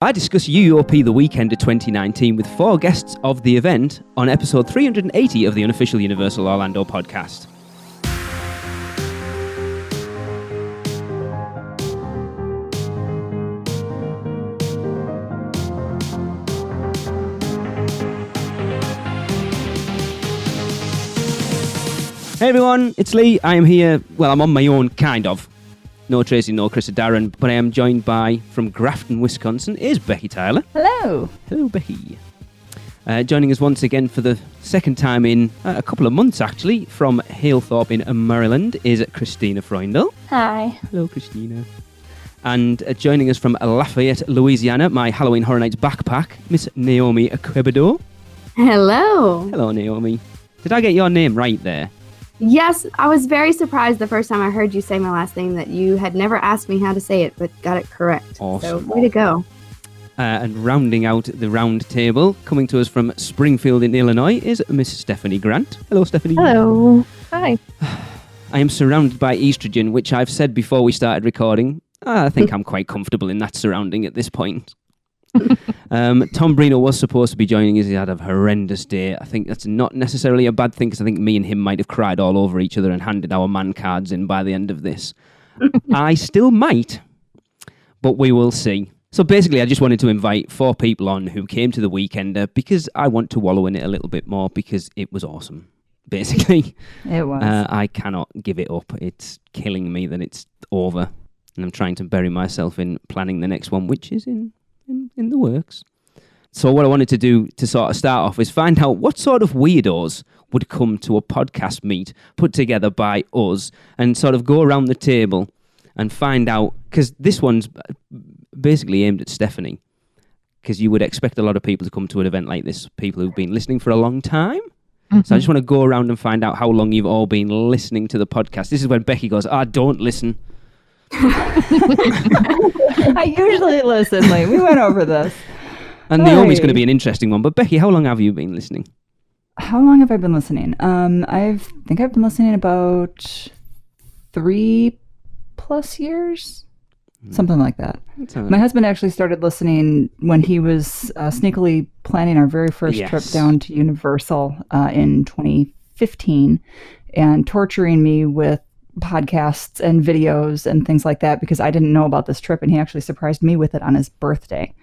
I discuss UUOP The Weekender 2019 with 4 guests of the event on episode 380 of the unofficial Universal Orlando podcast. Hey everyone, it's Lee. I am here, well, I'm on my own, kind of. No Tracy, no Chris or Darren, but I am joined by, from Grafton, Wisconsin, is Becki Tyler. Hello. Hello, Becki. Joining us once again for the second time in a couple of months, actually, from Halethorpe in Maryland, is Christina Freundel. Hi. Hello, Christina. And joining us from Lafayette, Louisiana, my Halloween Horror Nights backpack, Miss Naomi Quebedeaux. Hello. Hello, Naomi. Did I get your name right there? Yes, I was very surprised the first time I heard you say my last name that you had never asked me how to say it, but got it correct. Awesome. So, way to go. And rounding out the round table, coming to us from Springfield in Illinois, is Miss Stephanie Grant. Hello, Stephanie. Hello. Hi. I am surrounded by estrogen, which I've said before we started recording. I think I'm quite comfortable in that surrounding at this point. Tom Brino was supposed to be joining us. He had a horrendous day. I think that's not necessarily a bad thing because I think me and him might have cried all over each other and handed our man cards in by the end of this. I still might, but we will see. So basically, I just wanted to invite 4 people on who came to the Weekender because I want to wallow in it a little bit more because it was awesome. Basically, it was. I cannot give it up. It's killing me that it's over, and I'm trying to bury myself in planning the next one, which is in the works. So what I wanted to do to sort of start off is find out what sort of weirdos would come to a podcast meet put together by us and sort of go around the table and find out, because this one's basically aimed at Stephanie, because you would expect a lot of people to come to an event like this, people who've been listening for a long time. Mm-hmm. So I just want to go around and find out how long you've all been listening to the podcast. This is when Becki goes, don't listen. I usually listen, Lee. We went over this. And Naomi's going to be an interesting one. But Becki, how long have you been listening? How long have I been listening? I think I've been listening about 3+ years. Something like that. My husband actually started listening when he was sneakily planning our very first trip down to Universal in 2015 and torturing me with podcasts and videos and things like that because I didn't know about this trip, and he actually surprised me with it on his birthday.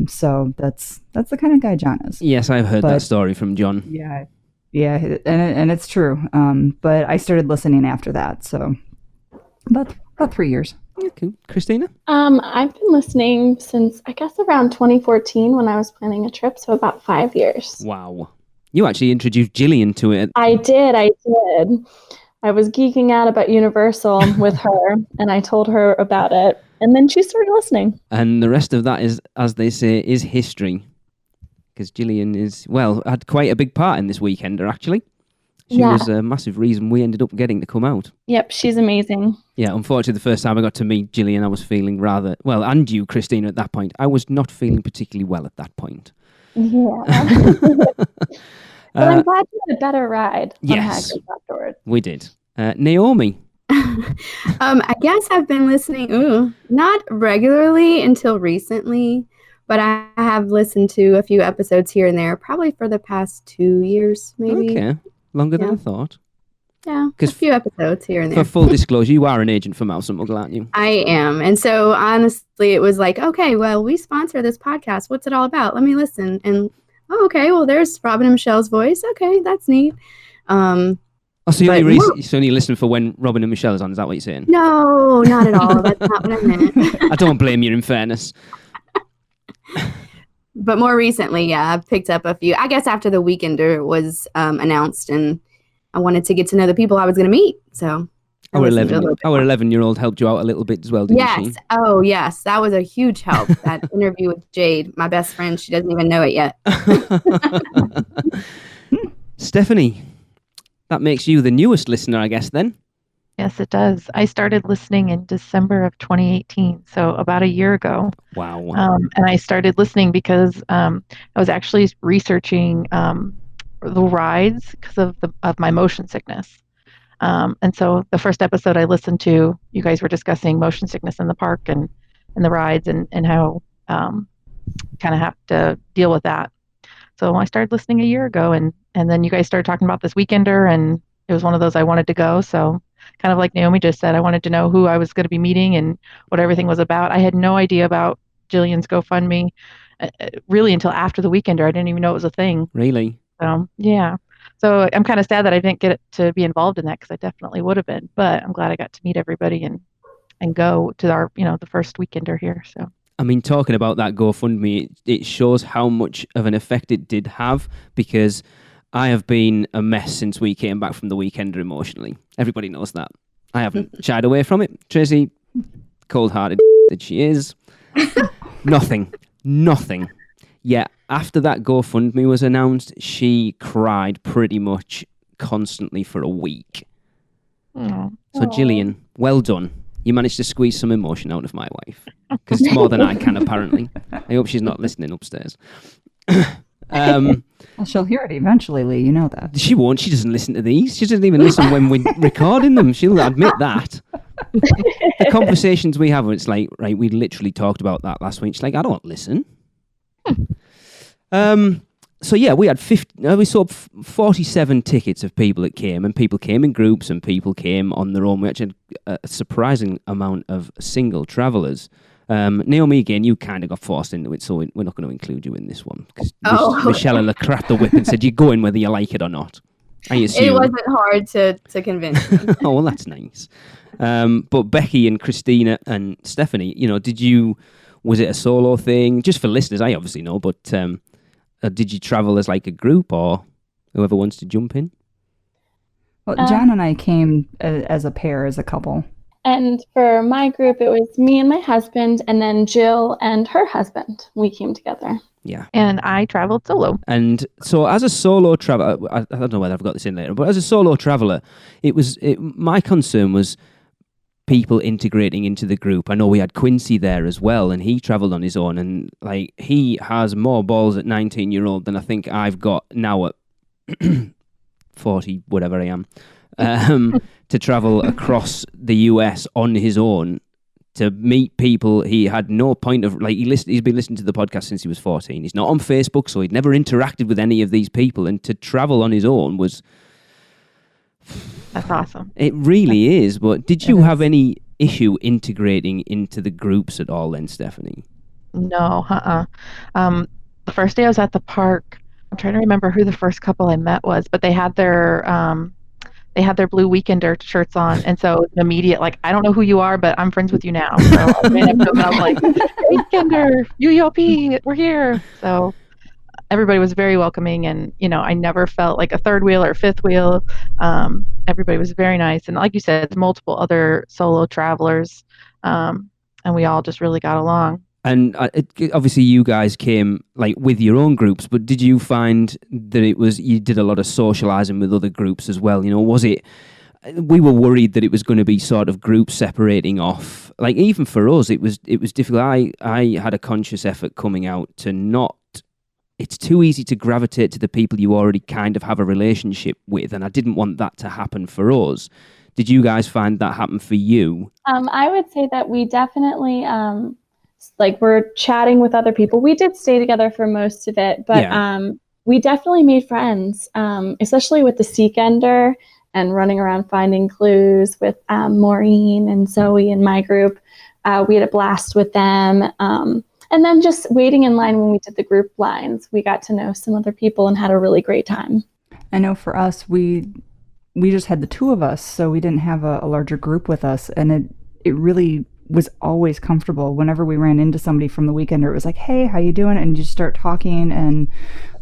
So that's the kind of guy John is. Yes, I've heard that story from John. Yeah, and it's true. But I started listening after that, so about 3 years. Okay, Christina? I've been listening since I guess around 2014 when I was planning a trip, so about 5 years. Wow, you actually introduced Jillian to it. I did. I was geeking out about Universal with her, and I told her about it, and then she started listening. And the rest of that is, as they say, is history. Because Jillian had quite a big part in this Weekender, actually. She was a massive reason we ended up getting to come out. Yep, she's amazing. Yeah, unfortunately, the first time I got to meet Jillian, I was feeling rather... Well, and you, Christina, at that point. I was not feeling particularly well at that point. Yeah. But I'm glad you had a better ride on Hagrid's afterwards. We did. Naomi? I guess I've been listening, not regularly until recently, but I have listened to a few episodes here and there, probably for the past 2 years, maybe. Okay, longer than I thought. Yeah, a few episodes here and there. For full disclosure, you are an agent for Mouse Muggle, aren't you? I am. And so, honestly, it was like, okay, well, we sponsor this podcast. What's it all about? Let me listen. And, okay, well, there's Robin and Michelle's voice. Okay, that's neat. So you only listen for when Robin and Michelle is on, is that what you're saying? No, not at all. That's not what I meant. I don't blame you, in fairness. But more recently, I've picked up a few. I guess after the Weekender was announced, and I wanted to get to know the people I was going to meet. So our 11-year-old helped you out a little bit as well, didn't she? Oh, yes. That was a huge help. That interview with Jade, my best friend. She doesn't even know it yet. Stephanie, that makes you the newest listener, I guess, then? Yes, it does. I started listening in December of 2018, so about a year ago. Wow. And I started listening because I was actually researching the rides because of my motion sickness. And so the first episode I listened to, you guys were discussing motion sickness in the park and the rides and how kind of have to deal with that. So I started listening a year ago, and then you guys started talking about this Weekender, and it was one of those I wanted to go. So kind of like Naomi just said, I wanted to know who I was going to be meeting and what everything was about. I had no idea about Jillian's GoFundMe really until after the Weekender. I didn't even know it was a thing. Really? So yeah. So I'm kind of sad that I didn't get to be involved in that, because I definitely would have been. But I'm glad I got to meet everybody and go to our, the first Weekender here. So. I mean, talking about that GoFundMe, it shows how much of an effect it did have, because I have been a mess since we came back from the Weekender emotionally. Everybody knows that. I haven't shied away from it. Tracy, cold-hearted that she is. Nothing. Yeah, after that GoFundMe was announced, she cried pretty much constantly for a week. So Jillian, well done. You managed to squeeze some emotion out of my wife, because it's more than I can, apparently. I hope she's not listening upstairs. Well, she'll hear it eventually, Lee. You know that. She won't. She doesn't listen to these. She doesn't even listen when we're recording them. She'll admit that. The conversations we have, it's like, right, we literally talked about that last week. She's like, I don't listen. So yeah, we had we saw 47 tickets of people that came, and people came in groups and people came on their own. We actually had a surprising amount of single travellers. Naomi, again, you kind of got forced into it, so we're not going to include you in this one, because Michelle cracked the whip and said, you're going whether you like it or not. I assume. It wasn't hard to convince me. Oh, well, that's nice. But Becki and Christina and Stephanie, was it a solo thing? Just for listeners, I obviously know, but did you travel as like a group, or whoever wants to jump in? Well, John and I came as a pair, as a couple. And for my group, it was me and my husband, and then Jill and her husband. We came together. Yeah. And I traveled solo. And so as a solo traveler, I don't know whether I've got this in later, but as a solo traveler, my concern was people integrating into the group. I know we had Quincy there as well, and he traveled on his own, and like he has more balls at 19-year-old than I think I've got now at 40, whatever I am, to travel across the US on his own to meet people. He had no point of, like, he's been listening to the podcast since he was 14. He's not on Facebook, so he'd never interacted with any of these people, and to travel on his own was... That's awesome. It really is, but did you have any issue integrating into the groups at all then, Stephanie? No, the first day I was at the park, I'm trying to remember who the first couple I met was, but they had their blue Weekender shirts on, and so it's an immediate, like, I don't know who you are, but I'm friends with you now. So I ran up to them and I was like, Weekender, UUOP, we're here. So everybody was very welcoming, and I never felt like a third wheel or fifth wheel. Everybody was very nice, and like you said, multiple other solo travelers, and we all just really got along. And obviously you guys came like with your own groups, but did you find that you did a lot of socializing with other groups as well? We were worried that it was going to be sort of groups separating off. Like, even for us, it was difficult. I had a conscious effort coming out to not... It's too easy to gravitate to the people you already kind of have a relationship with, and I didn't want that to happen for us. Did you guys find that happen for you? I would say that we definitely... we're chatting with other people. We did stay together for most of it, but we definitely made friends, especially with the Seekender and running around finding clues with Maureen and Zoe and my group. We had a blast with them. And then just waiting in line when we did the group lines, we got to know some other people and had a really great time. I know for us, we just had the two of us, so we didn't have a larger group with us, and it really was always comfortable. Whenever we ran into somebody from the Weekender, it was like, hey, how you doing? And you just start talking, and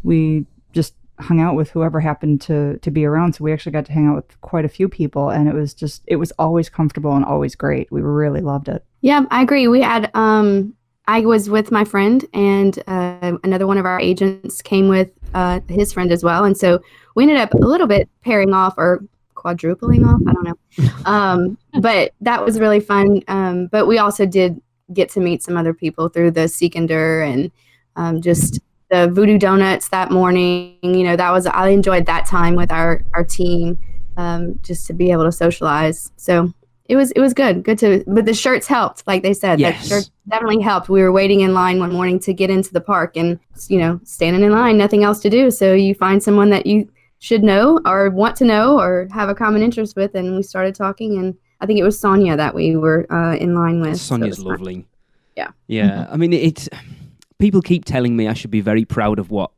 we just hung out with whoever happened to be around. So we actually got to hang out with quite a few people, and it was always comfortable and always great. We really loved it. Yeah, I agree. We had, I was with my friend, and another one of our agents came with his friend as well. And so we ended up a little bit pairing off, or quadrupling off, I don't know. But that was really fun. But we also did get to meet some other people through the Seekender, and just the Voodoo Donuts that morning. I enjoyed that time with our team, just to be able to socialize. So it was good but the shirts helped, like they said. Yes. That shirt definitely helped. We were waiting in line one morning to get into the park, and standing in line, nothing else to do, so you find someone that you should know or want to know or have a common interest with, and we started talking, and I think it was Sonia that we were in line with. Sonia's lovely. Yeah. I mean, people keep telling me I should be very proud of what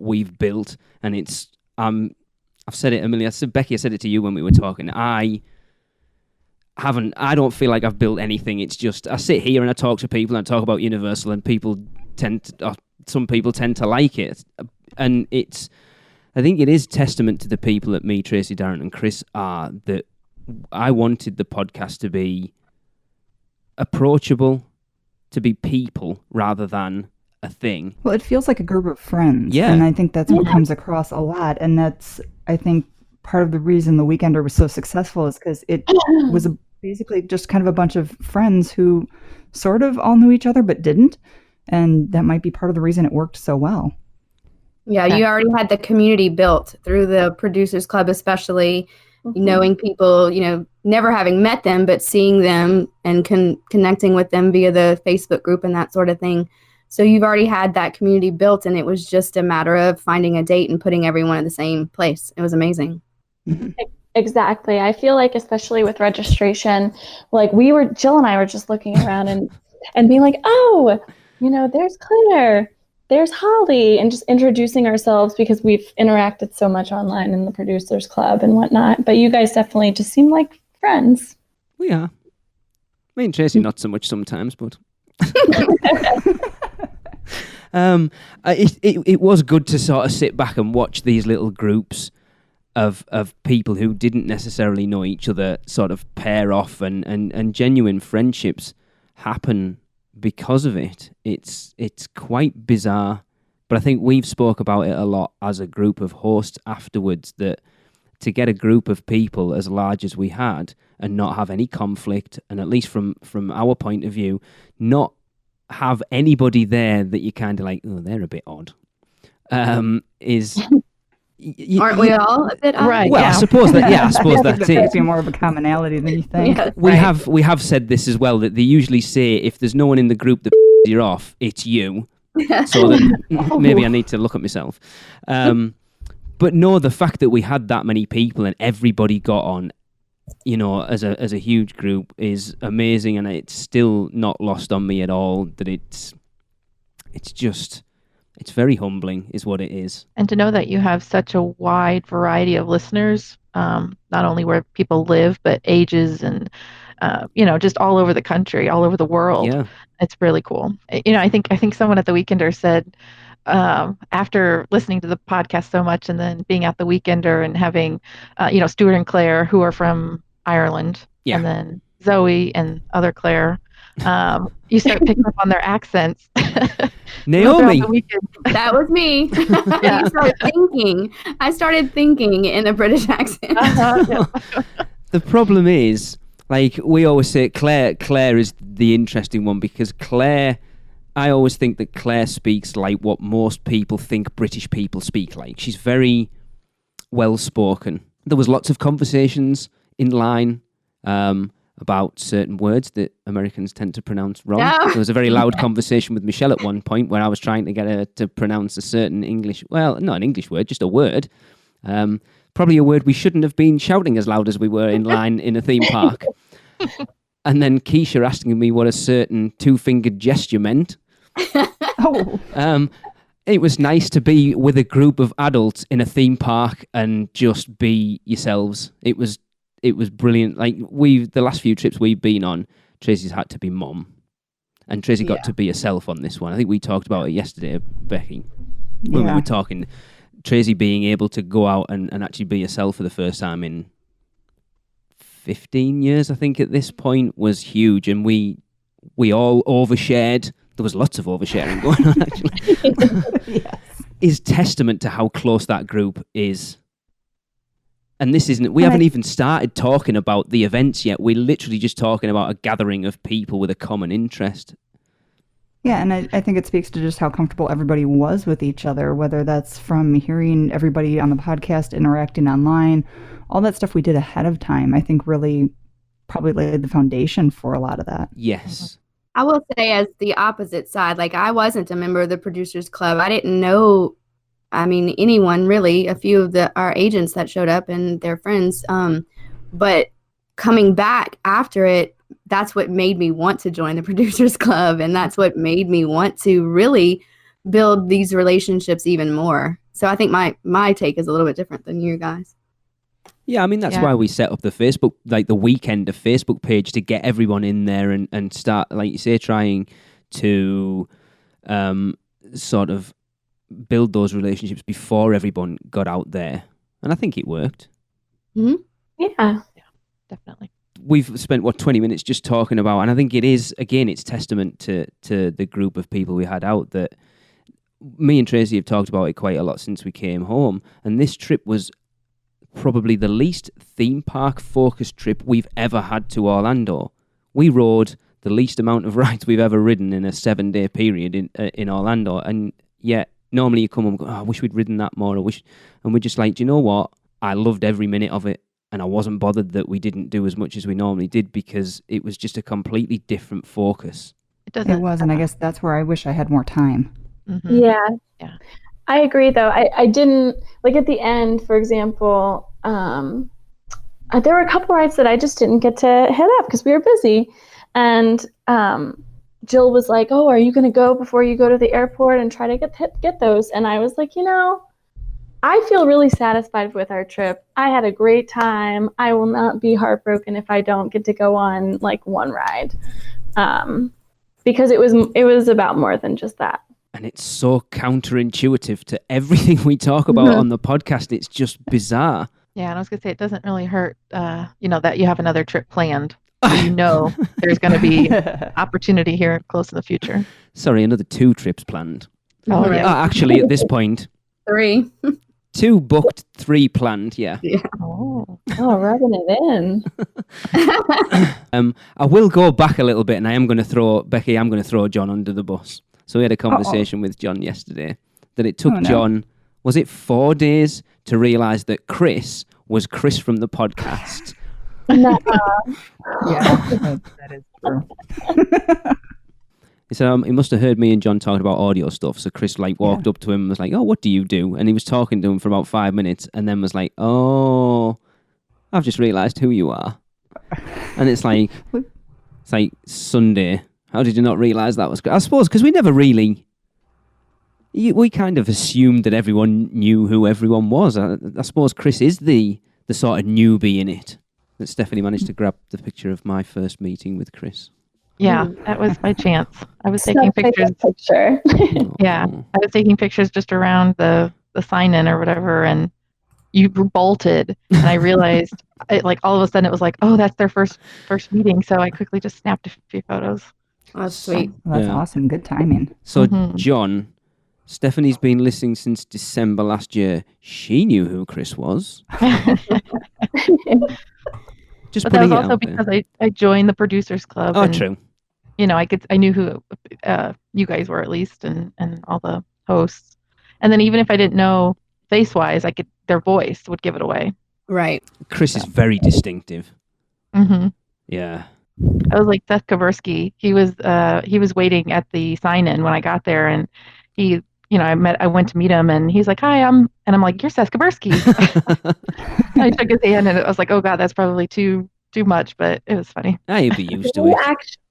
we've built, and it's I've said it a million. Becki, I said it to you when we were talking. I don't feel like I've built anything. It's just I sit here and I talk to people and I talk about Universal, and some people tend to like it, and I think it is testament to the people that me, Tracy, Darren, and Chris are, that I wanted the podcast to be approachable, to be people rather than a thing. Well, it feels like a group of friends. Yeah. And I think that's what comes across a lot. And that's, I think, part of the reason The Weekender was so successful is because it was basically just kind of a bunch of friends who sort of all knew each other but didn't. And that might be part of the reason it worked so well. Yeah, you already had the community built through the Producers Club, especially knowing people, never having met them, but seeing them and connecting with them via the Facebook group and that sort of thing. So you've already had that community built, and it was just a matter of finding a date and putting everyone in the same place. It was amazing. Exactly. I feel like, especially with registration, like Jill and I were just looking around and being like, oh, there's Claire. There's Holly, and just introducing ourselves because we've interacted so much online in the Producers Club and whatnot. But you guys definitely just seem like friends. We are. Me and Tracy, not so much sometimes, but it was good to sort of sit back and watch these little groups of people who didn't necessarily know each other sort of pair off and genuine friendships happen because of it. It's quite bizarre, but I think we've spoke about it a lot as a group of hosts afterwards, that to get a group of people as large as we had and not have any conflict, and at least from our point of view, not have anybody there that you kind of like, oh, they're a bit odd, is... Aren't we all a bit odd? Right. Well, yeah. I suppose that's it. Might be more of a commonality than you think. Yeah, we have said this as well, that they usually say if there's no one in the group that you're off, it's you. So that maybe I need to look at myself. But no, the fact that we had that many people and everybody got on, as a huge group is amazing, and it's still not lost on me at all that it's very humbling is what it is. And to know that you have such a wide variety of listeners, not only where people live, but ages and, just all over the country, all over the world. Yeah. It's really cool. I think someone at The Weekender said, after listening to the podcast so much and then being at The Weekender and having, Stuart and Claire, who are from Ireland, and then Zoe and other Claire, you start picking up on their accents. Naomi. That was me. Yeah. I started thinking in a British accent. The problem is, like we always say, Claire is the interesting one, because I always think that Claire speaks like what most people think British people speak like. She's very well spoken. There was lots of conversations in line about certain words that Americans tend to pronounce wrong. No. There was a very loud conversation with Michelle at one point where I was trying to get her to pronounce a certain English, well, not an English word, just a word. Probably a word we shouldn't have been shouting as loud as we were in line in a theme park. And then Keisha asking me what a certain two-fingered gesture meant. It was nice to be with a group of adults in a theme park and just be yourselves. It was brilliant. Like the last few trips we've been on, Tracy's had to be mom, and Tracy got to be herself on this one. I think we talked about it yesterday, Becki, when we were talking. Tracy being able to go out and actually be herself for the first time in 15 years, I think at this point, was huge, and we all overshared. There was lots of oversharing going on, actually. Yes. Is testament to how close that group is. And this isn't, we haven't even started talking about the events yet. We're literally just talking about a gathering of people with a common interest. Yeah, and I think it speaks to just how comfortable everybody was with each other, whether that's from hearing everybody on the podcast, interacting online, all that stuff we did ahead of time, I think really probably laid the foundation for a lot of that. Yes. I will say, as the opposite side, like, I wasn't a member of the Producers Club. I didn't know, anyone really, a few of our agents that showed up and their friends. But coming back after it, that's what made me want to join the Producers Club. And that's what made me want to really build these relationships even more. So I think my take is a little bit different than you guys. Yeah, that's why we set up the Facebook, like the Weekender Facebook page, to get everyone in there and start, like you say, trying to sort of build those relationships before everyone got out there. And I think it worked. Mm-hmm. Yeah, definitely. We've spent, 20 minutes just talking about, and I think it is, again, it's testament to the group of people we had out, that me and Tracy have talked about it quite a lot since we came home. And this trip was probably the least theme park focused trip we've ever had to Orlando. We rode the least amount of rides we've ever ridden in a 7-day period in Orlando, and yet normally you come and go, I wish we'd ridden that more. And we're just like, do you know what? I loved every minute of it, and I wasn't bothered that we didn't do as much as we normally did, because it was just a completely different focus. It was, and I guess that's where I wish I had more time. Mm-hmm. Yeah. I agree, though. I didn't, like, at the end, for example, there were a couple rides that I just didn't get to hit up because we were busy. And Jill was like, oh, are you going to go before you go to the airport and try to get those? And I was like, I feel really satisfied with our trip. I had a great time. I will not be heartbroken if I don't get to go on, like, one ride. Because it was about more than just that. And it's so counterintuitive to everything we talk about on the podcast. It's just bizarre. Yeah, and I was going to say, it doesn't really hurt, that you have another trip planned. So there's going to be opportunity here close in the future. Sorry, another 2 trips planned. Oh, yeah. Actually, at this point. 3. 2 booked, 3 planned, yeah. Oh, rubbing it in. I will go back a little bit, and I'm going to throw John under the bus. So we had a conversation with John yesterday that it took John, was it 4 days to realise that Chris was Chris from the podcast? Yeah, that is true. He said he must have heard me and John talking about audio stuff. So Chris walked up to him and was like, oh, what do you do? And he was talking to him for about 5 minutes and then was like, oh, I've just realised who you are. And it's like Sunday. How did you not realise that was? I suppose because we never really. We kind of assumed that everyone knew who everyone was. I suppose Chris is the sort of newbie in it. That Stephanie managed to grab the picture of my first meeting with Chris. Yeah, that was my chance. I was taking pictures. Yeah, I was taking pictures just around the sign-in or whatever, and you bolted, and I realized, all of a sudden, it was like, oh, that's their first meeting. So I quickly just snapped a few photos. Oh, that's sweet. Well, that's awesome. Good timing. So, John, Stephanie's been listening since December last year. She knew who Chris was. Just but that was also because I joined the Producers Club. Oh, true. I knew who you guys were at least, and all the hosts. And then even if I didn't know face-wise, their voice would give it away. Right. Chris is very distinctive. Mm-hmm. Yeah. I was like Seth Kaversky. He was waiting at the sign-in when I got there, and he, I went to meet him, and he's like, "Hi, I'm like, "You're Seth Kaversky." I took his hand, and I was like, "Oh God, that's probably too much," but it was funny. I'd be used to it.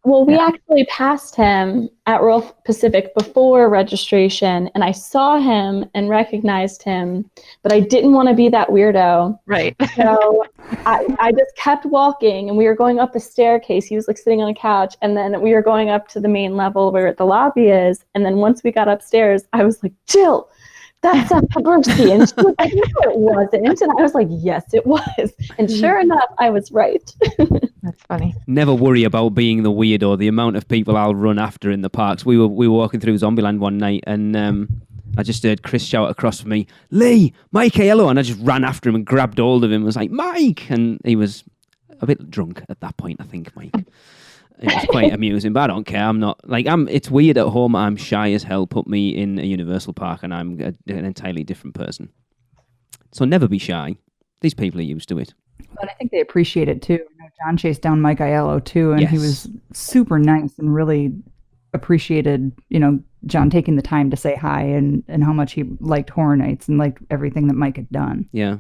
We actually passed him at Royal Pacific before registration, and I saw him and recognized him, but I didn't want to be that weirdo. Right. So I just kept walking, and we were going up the staircase. He was sitting on a couch, and then we were going up to the main level where the lobby is. And then once we got upstairs, I was like, Jill, that's Seth Kaversky. And she was like, no, it wasn't. And I was like, yes, it was. And sure enough, I was right. That's funny. Never worry about being the weirdo. The amount of people I'll run after in the parks. We were walking through Zombieland one night, and I just heard Chris shout across from me, Lee, Mike, hello. And I just ran after him and grabbed hold of him and was like, Mike. And he was a bit drunk at that point, I think, Mike. It was quite amusing, but I don't care. I'm not it's weird at home. I'm shy as hell. Put me in a Universal park and I'm an entirely different person. So never be shy. These people are used to it. But I think they appreciate it too. John chased down Mike Aiello too, and he was super nice and really appreciated, John taking the time to say hi and how much he liked Horror Nights and liked everything that Mike had done. Yeah.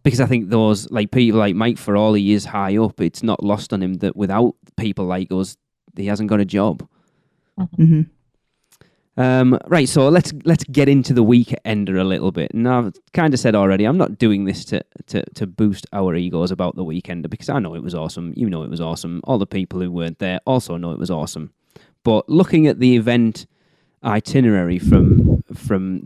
Because I think those, people like Mike, for all he is high up, it's not lost on him that without people like us, he hasn't got a job. Mm-hmm. Right, so let's get into the Weekender a little bit. And I've kind of said already, I'm not doing this to boost our egos about the Weekender, because I know it was awesome. You know it was awesome. All the people who weren't there also know it was awesome. But looking at the event itinerary from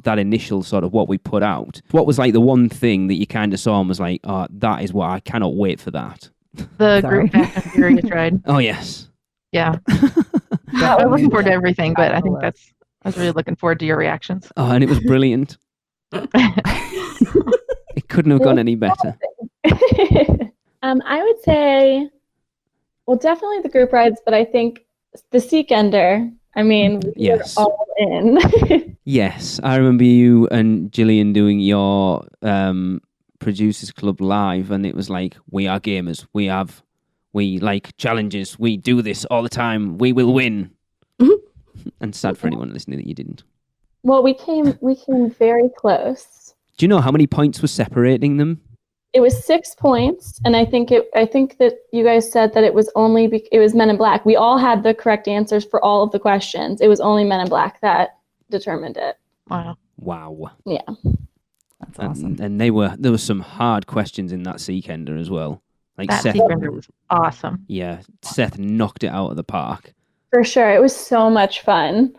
that initial sort of what we put out, what was like the one thing that you kind of saw and was like, oh, that is what I cannot wait for that? The group Fast and Furious ride. Oh, yes. Yeah. I was looking forward to everything, but I think I was really looking forward to your reactions. Oh, and it was brilliant. It couldn't have gone any better. I would say, well, definitely the group rides, but I think the Seekender, we were all in. Yes, I remember you and Gillian doing your Producers Club live, and it was like, we are gamers. We like challenges. We do this all the time. We will win. Mm-hmm. And sad for anyone listening that you didn't. Well, we came very close. Do you know how many points were separating them? It was 6 points, and I think that you guys said that it was it was Men in Black. We all had the correct answers for all of the questions. It was only Men in Black that determined it. Wow. Yeah. That's awesome. And there were some hard questions in that Seekender as well. Like that Seth, Seekender was awesome. Yeah, Seth knocked it out of the park. For sure. It was so much fun.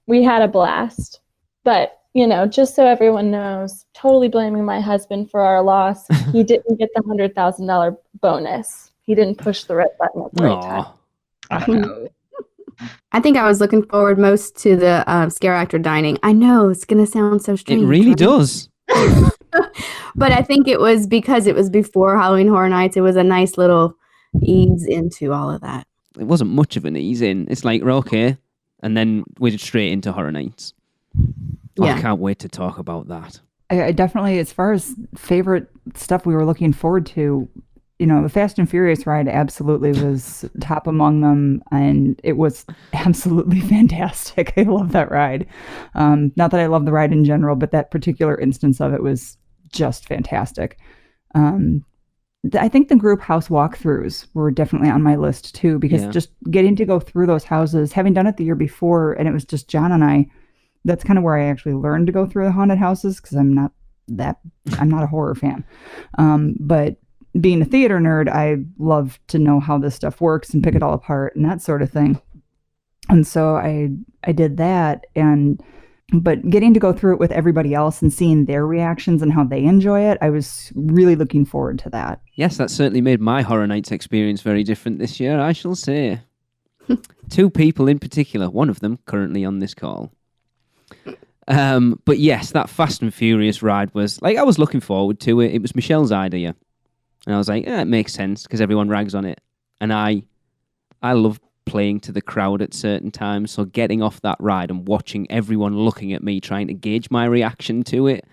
We had a blast. But, just so everyone knows, totally blaming my husband for our loss. He didn't get the $100,000 bonus. He didn't push the red button at the right time. I think I was looking forward most to the Scare Actor dining. I know, it's going to sound so strange. It really does. But I think it was because it was before Halloween Horror Nights. It was a nice little ease into all of that. It wasn't much of an ease in. It's like, we're okay. And then we're straight into Horror Nights. Yeah. I can't wait to talk about that. I definitely, as far as favorite stuff we were looking forward to, the Fast and Furious ride absolutely was top among them, and it was absolutely fantastic. I love that ride. Not that I love the ride in general, but that particular instance of it was just fantastic. I think the group house walkthroughs were definitely on my list too, because just getting to go through those houses, having done it the year before, and it was just John and I, that's kind of where I actually learned to go through the haunted houses, because I'm not a horror fan. But being a theater nerd, I love to know how this stuff works and pick it all apart and that sort of thing. And so I did that, but getting to go through it with everybody else and seeing their reactions and how they enjoy it, I was really looking forward to that. Yes, that certainly made my Horror Nights experience very different this year, I shall say. 2 people in particular, one of them currently on this call. But yes, that Fast and Furious ride was, I was looking forward to it. It was Michelle's idea. And I was like, it makes sense because everyone rags on it. And I love playing to the crowd at certain times. So getting off that ride and watching everyone looking at me, trying to gauge my reaction to it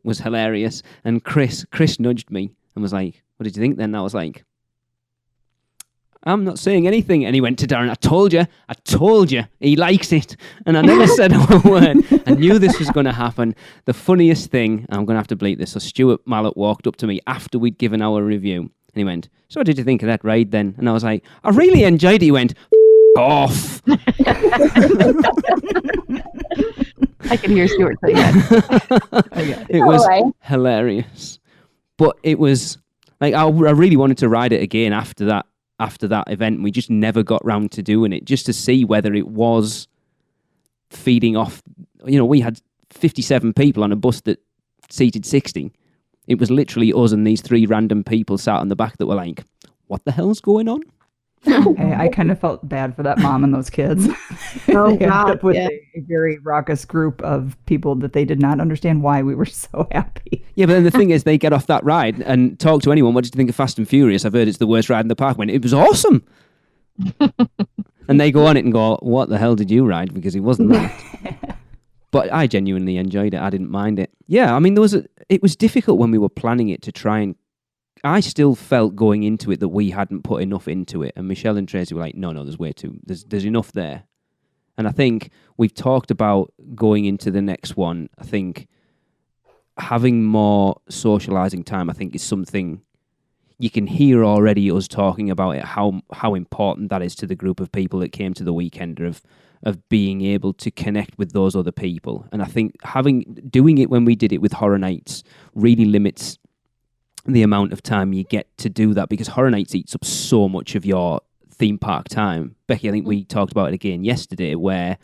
was hilarious. And Chris nudged me and was like, what did you think then? And I was like, I'm not saying anything. And he went to Darren, I told you, he likes it. And I never said a word. I knew this was going to happen. The funniest thing, I'm going to have to bleep this, so Stuart Mallet walked up to me after we'd given our review, and he went, so what did you think of that ride then? And I was like, I really enjoyed it. He went, off. I could hear Stuart say that. It was hilarious. But it was, I really wanted to ride it again after that event. We just never got round to doing it, just to see whether it was feeding off. We had 57 people on a bus that seated 60. It was literally us and these 3 random people sat on the back that were like, what the hell's going on? I kind of felt bad for that mom and those kids. Oh, they ended up with a very raucous group of people that they did not understand why we were so happy. Yeah, but then the thing is, they get off that ride and talk to anyone. What did you think of Fast and Furious? I've heard it's the worst ride in the park. It was awesome. And they go on it and go, what the hell did you ride? Because it wasn't that. But I genuinely enjoyed it. I didn't mind it. Yeah, it was difficult when we were planning it to try and I still felt going into it that we hadn't put enough into it. And Michelle and Tracy were like, no, there's way too, there's enough there. And I think we've talked about going into the next one. I think having more socializing time, I think, is something you can hear already us talking about it, how important that is to the group of people that came to the Weekender, of being able to connect with those other people. And I think doing it when we did it with Horror Nights really limits the amount of time you get to do that, because Horror Nights eats up so much of your theme park time. Becki, I think we talked about it again yesterday, where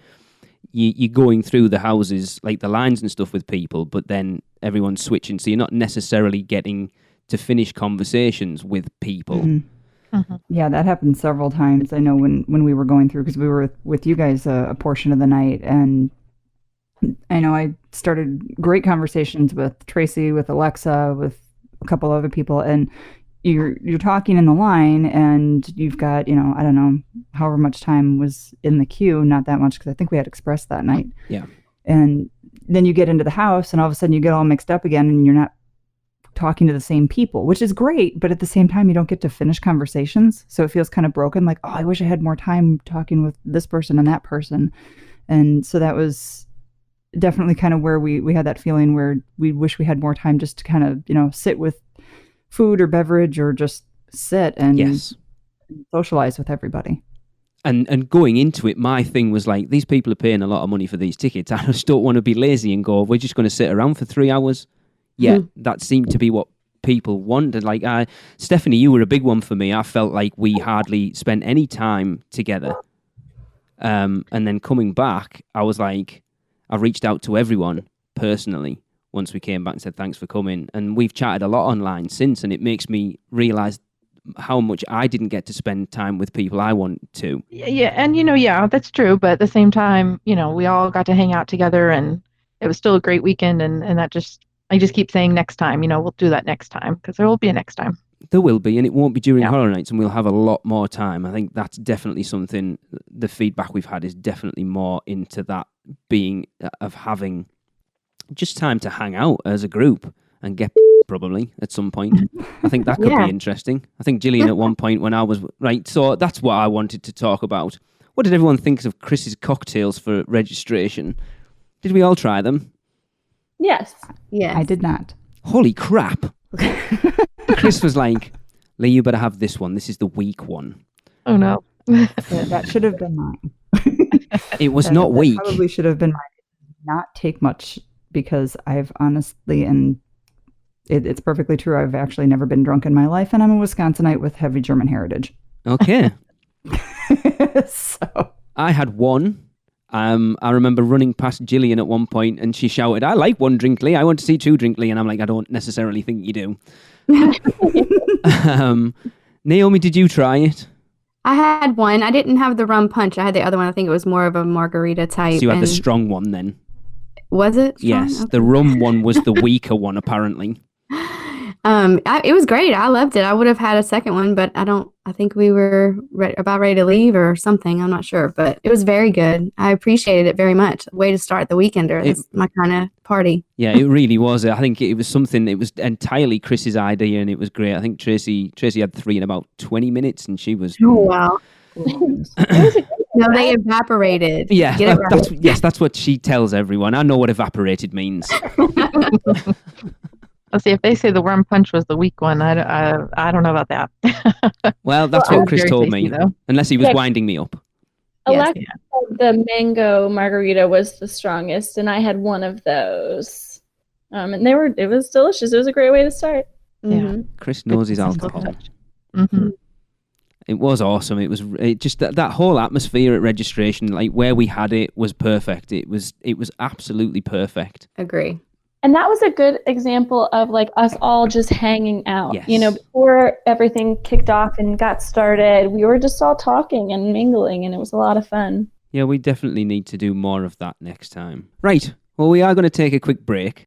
you're going through the houses, like the lines and stuff with people, but then everyone's switching, so you're not necessarily getting to finish conversations with people. Mm-hmm. Mm-hmm. Yeah, that happened several times. I know when we were going through, because we were with you guys a portion of the night, and I know I started great conversations with Tracy, with Alexa, with a couple other people, and you're talking in the line, and you've got, I don't know, however much time was in the queue, not that much, because I think we had Express that night. Yeah. And then you get into the house, and all of a sudden you get all mixed up again, and you're not talking to the same people, which is great, but at the same time you don't get to finish conversations, so it feels kind of broken, like, oh, I wish I had more time talking with this person and that person. And so that was definitely kind of where we had that feeling where we wish we had more time just to kind of, sit with food or beverage, or just sit and socialize with everybody. And going into it, my thing was like, these people are paying a lot of money for these tickets. I just don't want to be lazy and go, we're just going to sit around for 3 hours. Yeah, that seemed to be what people wanted. Like, Stephanie, you were a big one for me. I felt like we hardly spent any time together. And then coming back, I was like, I reached out to everyone personally once we came back and said, thanks for coming. And we've chatted a lot online since, and it makes me realise how much I didn't get to spend time with people I want to. Yeah, and that's true. But at the same time, we all got to hang out together, and it was still a great weekend, and that just... I just keep saying next time, we'll do that next time, because there will be a next time. There will be, and it won't be during Horror Nights, and we'll have a lot more time. I think that's definitely something, the feedback we've had is definitely more into that being, of having just time to hang out as a group and get probably at some point. I think that could be interesting. I think Gillian at one point when I was, right, so that's what I wanted to talk about. What did everyone think of Chris's cocktails for registration? Did we all try them? Yes. Yeah, I did not. Holy crap. Chris was like, Lee, you better have this one. This is the weak one. Oh, no. That should have been mine. It was not weak. Probably should have been mine. It did not take much, because I've honestly, and it's perfectly true, I've actually never been drunk in my life, and I'm a Wisconsinite with heavy German heritage. Okay. So I had one. I remember running past Gillian at one point, and she shouted, I like one drink, Lee. I want to see two drink, Lee. And I'm like, I don't necessarily think you do. Naomi, did you try it? I had one. I didn't have the rum punch. I had the other one. I think it was more of a margarita type. So you had the strong one then? Was it strong? Yes. Okay. The rum one was the weaker one, apparently. It was great. I loved it. I would have had a second one, but I think we were about ready to leave or something. I'm not sure, but it was very good. I appreciated it very much. Way to start the Weekender. It's my kind of party. Yeah, it really was. I think it was something, it was entirely Chris's idea, and it was great. I think Tracy had 3 in about 20 minutes, and she was... Oh, wow. No, they evaporated. Yeah, that's what she tells everyone. I know what evaporated means. Let's see, if they say the rum punch was the weak one, I don't know about that. Well, that's what Chris told me, though. Unless he was winding me up. Alexa, the mango margarita was the strongest, and I had one of those. And it was delicious. It was a great way to start. Yeah. Chris knows his alcohol. Mm-hmm. It was awesome. It was just that whole atmosphere at registration, like where we had it, was perfect. It was absolutely perfect. Agree. And that was a good example of like us all just hanging out. Yes. Before everything kicked off and got started, we were just all talking and mingling, and it was a lot of fun. Yeah, we definitely need to do more of that next time. Right. Well, we are going to take a quick break.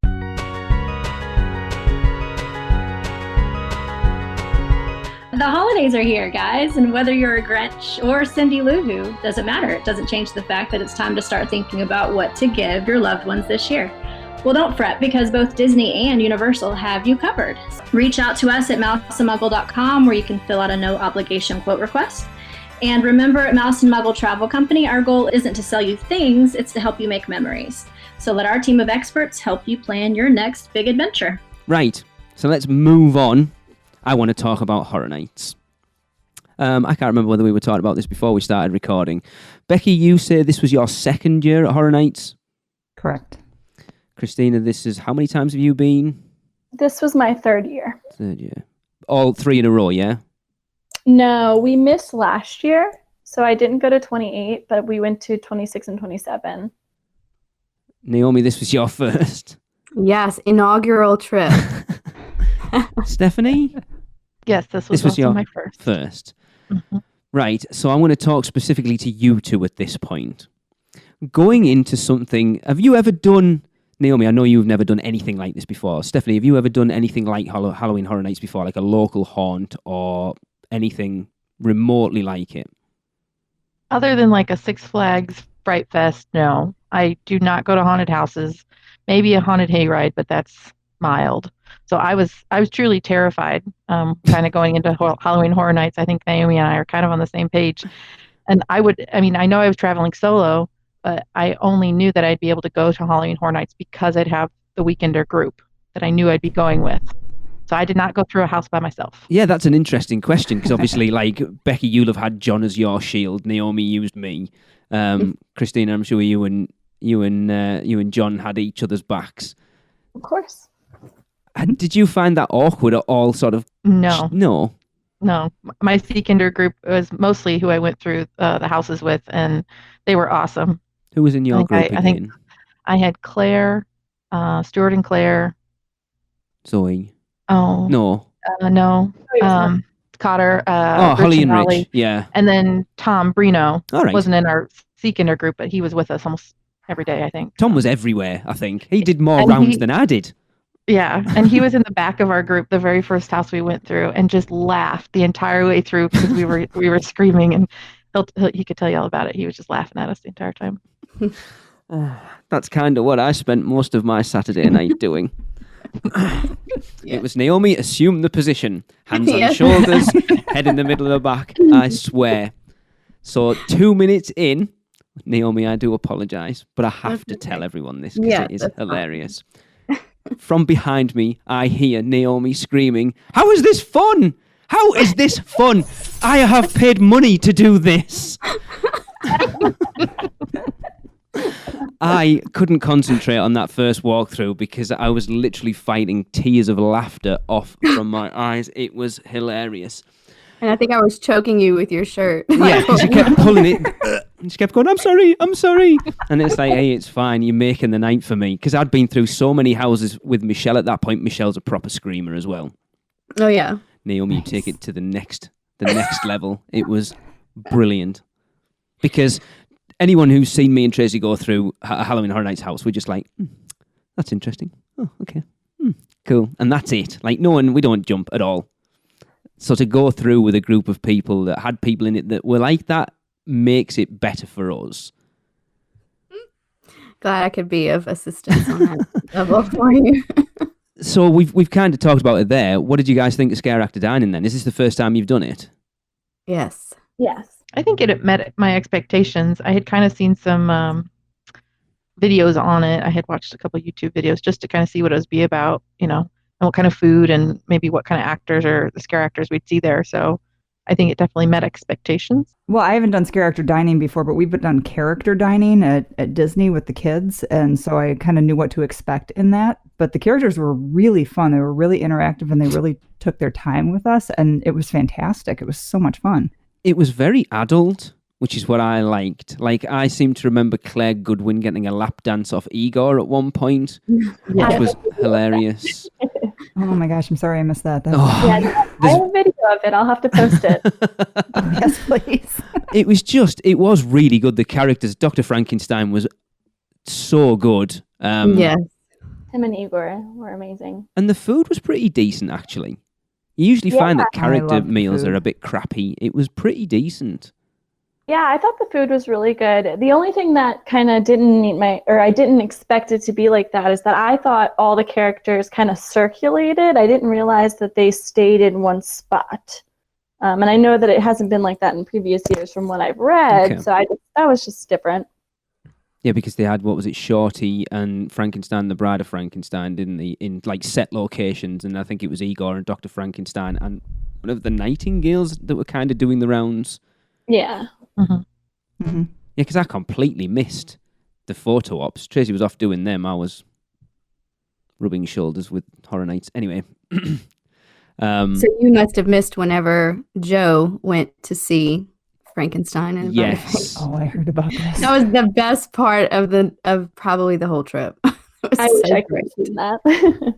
The holidays are here, guys, and whether you're a Grinch or Cindy Lou Who, doesn't matter. It doesn't change the fact that it's time to start thinking about what to give your loved ones this year. Well, don't fret, because both Disney and Universal have you covered. Reach out to us at mousemuggle.com, where you can fill out a no-obligation quote request. And remember, at Mouse and Muggle Travel Company, our goal isn't to sell you things, it's to help you make memories. So let our team of experts help you plan your next big adventure. Right, so let's move on. I want to talk about Horror Nights. I can't remember whether we were talking about this before we started recording. Becki, you say this was your second year at Horror Nights? Correct. Christina, this is, how many times have you been? This was my third year. Third year. All 3 in a row, yeah? No, we missed last year, so I didn't go to 28, but we went to 26 and 27. Naomi, this was your first? Yes, inaugural trip. Stephanie? Yes, this was also my first. Mm-hmm. Right, so I want to talk specifically to you two at this point. Going into something, have you ever done... Naomi, I know you've never done anything like this before. Stephanie, have you ever done anything like Halloween Horror Nights before, like a local haunt or anything remotely like it? Other than like a Six Flags Fright Fest, no. I do not go to haunted houses. Maybe a haunted hayride, but that's mild. So I was truly terrified, kind of going into Halloween Horror Nights. I think Naomi and I are kind of on the same page. And I know I was traveling solo, but I only knew that I'd be able to go to Halloween Horror Nights because I'd have the Weekender group that I knew I'd be going with. So I did not go through a house by myself. Yeah, that's an interesting question, because obviously, like, Becki, you'll have had John as your shield. Naomi used me. Christina, I'm sure you and John had each other's backs. Of course. And did you find that awkward at all, sort of? No. No. My Weekender group was mostly who I went through the houses with, and they were awesome. Who was in your group again? I think I had Claire, Stuart and Claire. Zoe. Oh. No. No. Cotter. Holly and Raleigh. Rich. Yeah. And then Tom Brino All right. wasn't in our Weekender group, but he was with us almost every day, I think. Tom was everywhere, I think. He did more rounds than I did. Yeah, and he was in the back of our group the very first house we went through, and just laughed the entire way through because we were screaming, and he could tell you all about it. He was just laughing at us the entire time. That's kind of what I spent most of my Saturday night doing. It was Naomi, assume the position, hands on shoulders, head in the middle of the back, I swear. So 2 minutes in, Naomi, I do apologise, but I have to tell everyone this because it is hilarious. From behind me, I hear Naomi screaming, "How is this fun? How is this fun? I have paid money to do this." I couldn't concentrate on that first walkthrough because I was literally fighting tears of laughter off from my eyes. It was hilarious. And I think I was choking you with your shirt. Yeah, because she kept pulling it. And she kept going, I'm sorry. And it's like, hey, it's fine. You're making the night for me. Because I'd been through so many houses with Michelle at that point. Michelle's a proper screamer as well. Oh, yeah. Naomi, you take it to the next level. It was brilliant. Because anyone who's seen me and Tracy go through a Halloween Horror Nights house, we're just like, that's interesting. Oh, okay. Cool. And that's it. Like, we don't jump at all. So to go through with a group of people that had people in it that were like that makes it better for us. Glad I could be of assistance on that level for you. So we've kind of talked about it there. What did you guys think of Scare Actor Dining then? Is this the first time you've done it? Yes. I think it met my expectations. I had kind of seen some videos on it. I had watched a couple of YouTube videos just to kind of see what it was be about, and what kind of food and maybe what kind of actors or the scare actors we'd see there. So I think it definitely met expectations. Well, I haven't done Scare Actor Dining before, but we've done character dining at Disney with the kids. And so I kind of knew what to expect in that. But the characters were really fun. They were really interactive and they really took their time with us. And it was fantastic. It was so much fun. It was very adult, which is what I liked. Like, I seem to remember Claire Goodwin getting a lap dance off Igor at one point, which was hilarious. Oh my gosh, I'm sorry I missed that. I have a video of it. I'll have to post it. Yes, please. It was really good. The characters, Dr. Frankenstein was so good. Yes. Him and Igor were amazing. And the food was pretty decent, actually. You usually find that character meals are a bit crappy. It was pretty decent. Yeah, I thought the food was really good. The only thing that kind of didn't meet I didn't expect it to be like that is that I thought all the characters kind of circulated. I didn't realize that they stayed in one spot. And I know that it hasn't been like that in previous years from what I've read. Okay. So that was just different. Yeah, because they had, what was it, Shorty and Frankenstein, the Bride of Frankenstein, didn't they, in like set locations, and I think it was Igor and Dr. Frankenstein and one of the Nightingales that were kind of doing the rounds. Yeah. Mm-hmm. Mm-hmm. Yeah, because I completely missed the photo ops. Tracy was off doing them. I was rubbing shoulders with Horror Nights. Anyway. So you must have missed whenever Joe went to see Frankenstein and yes. Oh, I heard about this. That was the best part of probably the whole trip. I wish I could have seen that.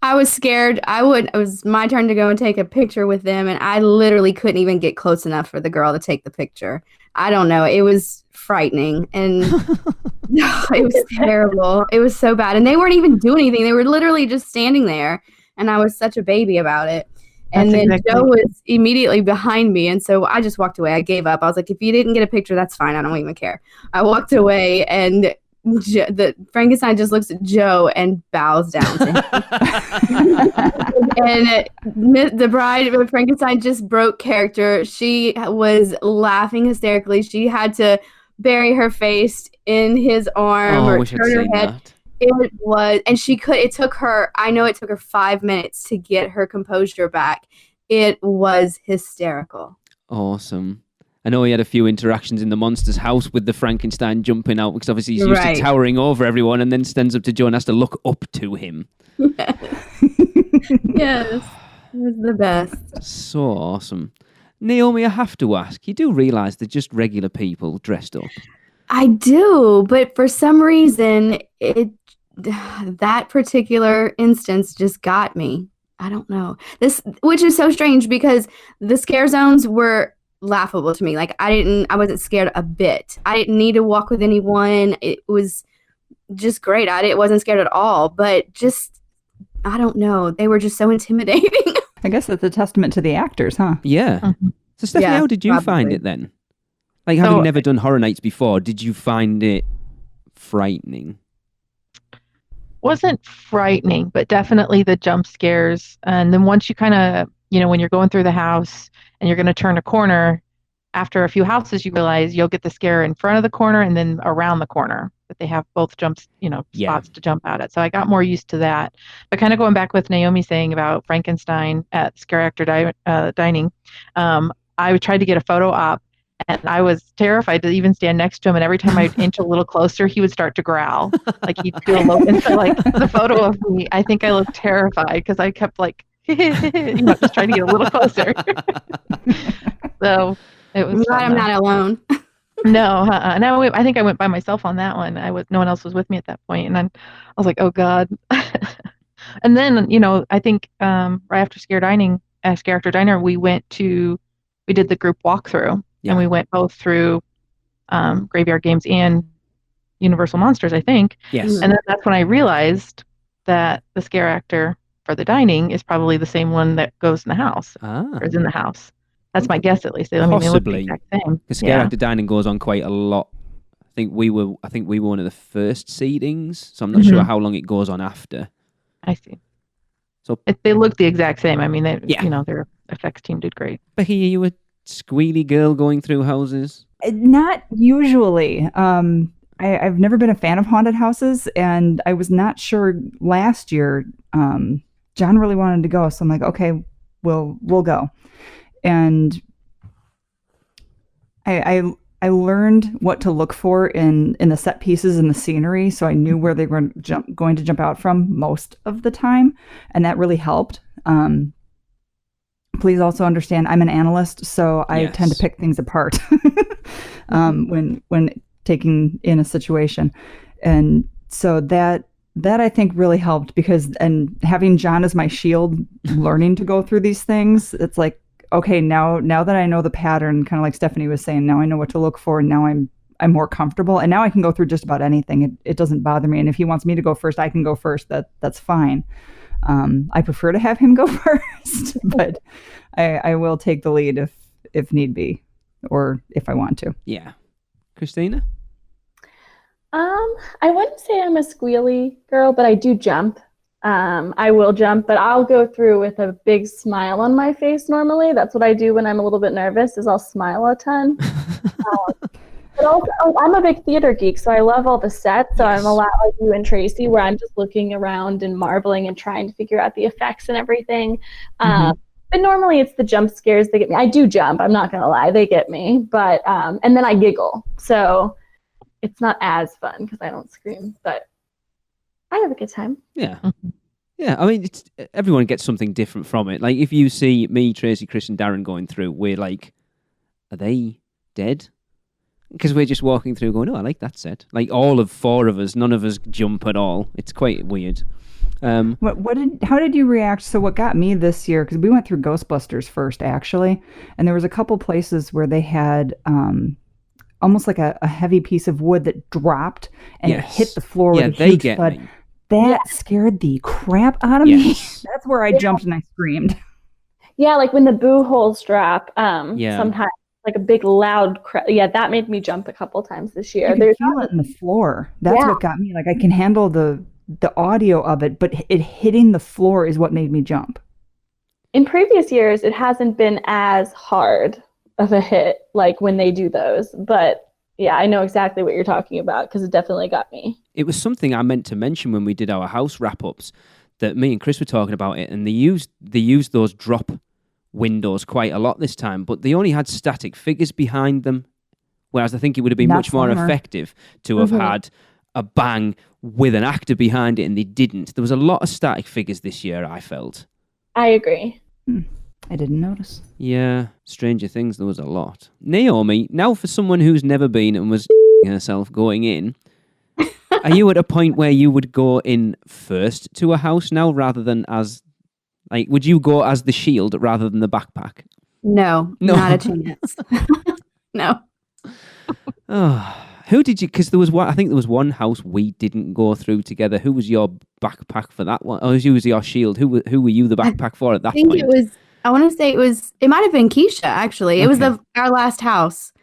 I was scared. It was my turn to go and take a picture with them, and I literally couldn't even get close enough for the girl to take the picture. I don't know. It was frightening, and it was terrible. It was so bad, and they weren't even doing anything. They were literally just standing there, and I was such a baby about it. And then Joe was immediately behind me, and so I just walked away. I gave up. I was like, if you didn't get a picture, that's fine. I don't even care. I walked away, and the Frankenstein just looks at Joe and bows down to him. And the Bride of Frankenstein just broke character. She was laughing hysterically. She had to bury her face in his arm or turn her head. That. It was, and it took her 5 minutes to get her composure back. It was hysterical. Awesome. I know he had a few interactions in the monster's house with the Frankenstein jumping out, because obviously he's used to towering over everyone and then stands up to Joe and has to look up to him. Yes. It was the best. So awesome. Naomi, I have to ask, you do realise they're just regular people dressed up? I do, but for some reason, that particular instance just got me. I don't know. Which is so strange, because the scare zones were laughable to me. Like I wasn't scared a bit. I didn't need to walk with anyone. It was just great. I wasn't scared at all, but just, I don't know. They were just so intimidating. I guess that's a testament to the actors, huh? Yeah. Mm-hmm. So Stephanie, how did you find it then? Like, having never done Horror Nights before, did you find it frightening? Wasn't frightening, but definitely the jump scares. And then once you kind of, when you're going through the house and you're going to turn a corner, after a few houses, you realize you'll get the scare in front of the corner and then around the corner, that they have both jumps, spots to jump out at. So I got more used to that. But kind of going back with Naomi saying about Frankenstein at Scare Actor Dining, I tried to get a photo op, and I was terrified to even stand next to him. And every time I'd inch a little closer, he would start to growl. Like he'd do a low. And so, like, the photo of me, I think I looked terrified because I kept like, just trying to get a little closer. So it was. I'm glad I'm not alone. No, no. I think I went by myself on that one. No one else was with me at that point, and I was like, oh God. And then I think right after Scare Actor Diner, we did the group walkthrough. Yeah. And we went both through Graveyard Games and Universal Monsters, I think. Yes. And then that's when I realized that the scare actor for the dining is probably the same one that goes in the house, or is in the house. That's my guess, at least. Possibly. They look the exact same. The scare actor dining goes on quite a lot. I think we were one of the first seedings, so I'm not sure how long it goes on after. I see. So they look the exact same. I mean, their effects team did great. Becki, are you a squealy girl going through houses? Not usually. I've never been a fan of haunted houses, and I was not sure last year. John really wanted to go, so I'm like, okay, we'll go. And I learned what to look for in the set pieces and the scenery, so I knew where they were going to jump out from most of the time, and that really helped. Please also understand, I'm an analyst, so I tend to pick things apart when taking in a situation, and so that I think really helped, because and having John as my shield, learning to go through these things, it's like, okay, now that I know the pattern, kind of like Stephanie was saying, now I know what to look for, and now I'm more comfortable, and now I can go through just about anything. It doesn't bother me, and if he wants me to go first, I can go first. That's fine. I prefer to have him go first, but I will take the lead if need be. or if I want to. Yeah. Christina? I wouldn't say I'm a squealy girl, but I do jump. I will jump, but I'll go through with a big smile on my face normally. That's what I do when I'm a little bit nervous, is I'll smile a ton. But also, I'm a big theater geek, so I love all the sets. So I'm a lot like you and Tracy, where I'm just looking around and marveling and trying to figure out the effects and everything. But normally it's the jump scares that get me. I do jump, I'm not going to lie, they get me. But and then I giggle. So it's not as fun because I don't scream, but I have a good time. Yeah. Yeah, I mean, everyone gets something different from it. Like, if you see me, Tracy, Chris, and Darren going through, we're like, are they dead? Because we're just walking through going, oh, I like that set. Like, all of four of us, none of us jump at all. It's quite weird. How did you react? So what got me this year, because we went through Ghostbusters first, actually, and there was a couple places where they had almost like a heavy piece of wood that dropped and it hit the floor with a huge thud. Me. That scared the crap out of me. That's where I jumped and I screamed. Yeah, like when the boo holes drop, sometimes like a big loud that made me jump a couple times this year. You can feel it in the floor. That's what got me. Like, I can handle the audio of it, but it hitting the floor is what made me jump. In previous years, it hasn't been as hard of a hit like when they do those, but yeah, I know exactly what you're talking about because it definitely got me. It was something I meant to mention when we did our house wrap-ups, that me and Chris were talking about it, and they used those drop windows quite a lot this time, but they only had static figures behind them, whereas I think it would have been much more effective to have had a bang with an actor behind it, and they didn't. There was a lot of static figures this year, I felt. I agree. I didn't notice. Yeah, Stranger Things, there was a lot. Naomi, now for someone who's never been and was herself going in, are you at a point where you would go in first to a house now rather than as, like, would you go as the shield rather than the backpack? No. Not a chance. No. Oh, who did you, because there was one, I think there was one house we didn't go through together. Who was your backpack for that one? Or who was your shield? Who were you the backpack for at that point? I want to say it might have been Keisha, actually. It was our last house.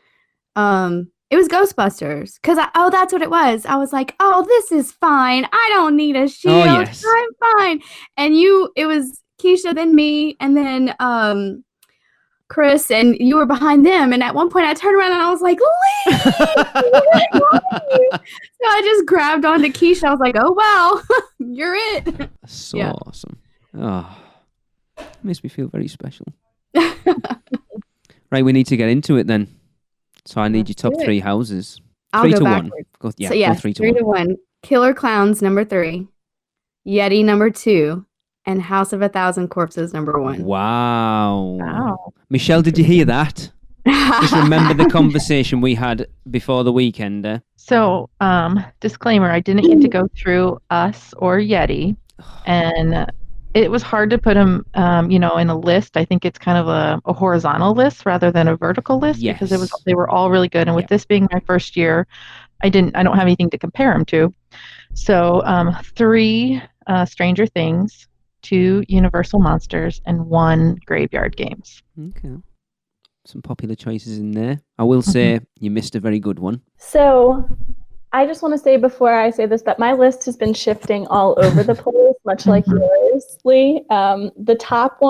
It was Ghostbusters. Because, that's what it was. I was like, oh, this is fine. I don't need a shield. Oh, yes. I'm fine. And it was Keisha, then me, and then Chris, and you were behind them. And at one point I turned around and I was like, leave! So I just grabbed onto Keisha. I was like, oh, wow, you're it. So awesome. Oh, makes me feel very special. Right, we need to get into it then. So I need your top three houses. I'll 3 go to backwards. 1. Go 3 to 1. Killer Clowns, number 3. Yeti, number 2. And House of 1,000 Corpses, number 1. Wow. Michelle, did you hear that? Just remember the conversation we had before the Weekender. So, disclaimer, I didn't get to go through Us or Yeti. And it was hard to put them, in a list. I think it's kind of a horizontal list rather than a vertical list because they were all really good. And with this being my first year, I don't have anything to compare them to. So 3 Stranger Things, 2 Universal Monsters, and 1 Graveyard Games. Okay. Some popular choices in there. I will say you missed a very good one. So I just want to say before I say this that my list has been shifting all over the place, much like yours, Lee. The top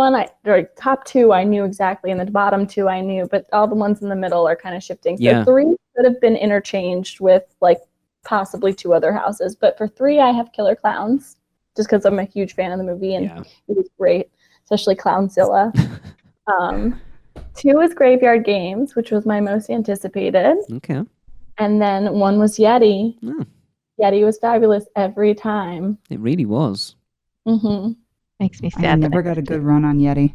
top 2 I knew exactly, and the bottom 2 I knew, but all the ones in the middle are kind of shifting. So 3 could have been interchanged with like possibly 2 other houses, but for 3 I have Killer Clowns, just because I'm a huge fan of the movie and it was great, especially Clownzilla. 2 is Graveyard Games, which was my most anticipated. Okay. And then 1 was Yeti. Oh. Yeti was fabulous every time. It really was. Makes me sad. I never got a good run on Yeti.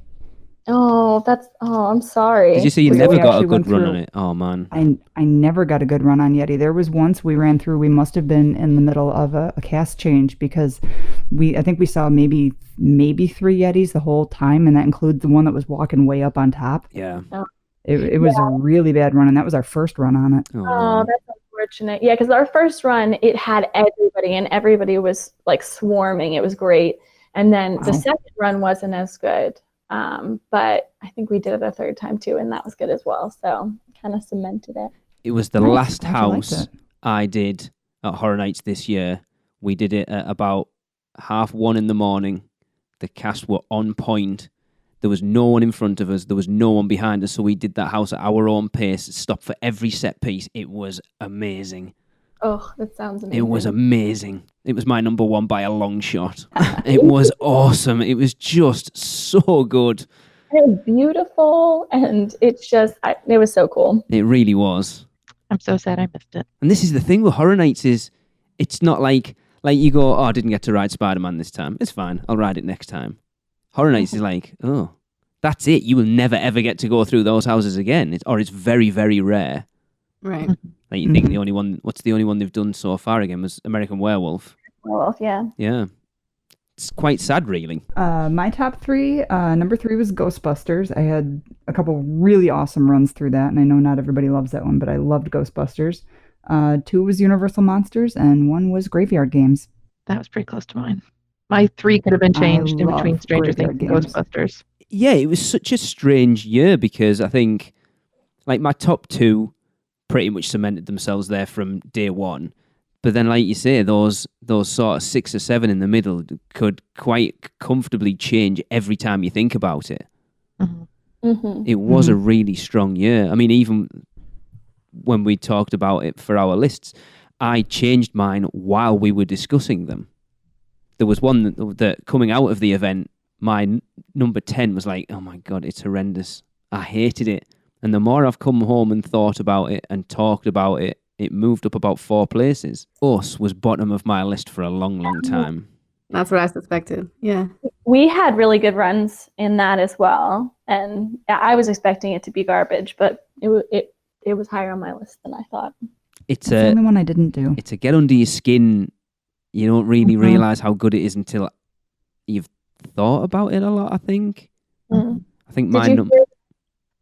I'm sorry. Did you say you never got a good run on it? Oh, man. I never got a good run on Yeti. There was once we ran through, we must have been in the middle of a cast change because I think we saw maybe 3 Yetis the whole time, and that includes the one that was walking way up on top. Yeah. It was a really bad run, and that was our first run on it. Oh, that's unfortunate. Yeah, because our first run, it had everybody, and everybody was like swarming. It was great. And then the second run wasn't as good. But I think we did it a third time too, and that was good as well. So kind of cemented it. It was the last house I did at Horror Nights this year. We did it at about 1:30 in the morning. The cast were on point. There was no one in front of us. There was no one behind us. So we did that house at our own pace, stopped for every set piece. It was amazing. Oh, that sounds amazing. It was amazing. It was my number one by a long shot. It was awesome. It was just so good. It was beautiful, and it's just, it was so cool. It really was. I'm so sad I missed it. And this is the thing with Horror Nights is, it's not like you go, oh, I didn't get to ride Spider-Man this time. It's fine. I'll ride it next time. Horror Nights is like, oh, that's it. You will never, ever get to go through those houses again. It's very, very rare. Right. Like you think the only one, what's the only one they've done so far again was American Werewolf. Werewolf, yeah. Yeah. It's quite sad, really. My top 3, number 3 was Ghostbusters. I had a couple really awesome runs through that, and I know not everybody loves that one, but I loved Ghostbusters. 2 was Universal Monsters, and 1 was Graveyard Games. That was pretty close to mine. My 3 could have been changed in between Stranger Things and Ghostbusters. Yeah, it was such a strange year because I think, like, my top 2 pretty much cemented themselves there from day one. But then, like you say, those sort of 6 or 7 in the middle could quite comfortably change every time you think about it. Mm-hmm. Mm-hmm. It was a really strong year. I mean, even when we talked about it for our lists, I changed mine while we were discussing them. There was one that coming out of the event, my number 10 was like, oh my God, it's horrendous. I hated it. And the more I've come home and thought about it and talked about it, it moved up about 4 places. Us was bottom of my list for a long, long time. That's what I suspected. Yeah. We had really good runs in that as well. And I was expecting it to be garbage, but it was higher on my list than I thought. It's the only one I didn't do. It's a get under your skin. You don't really realize how good it is until you've thought about it a lot, I think. Mm-hmm. I think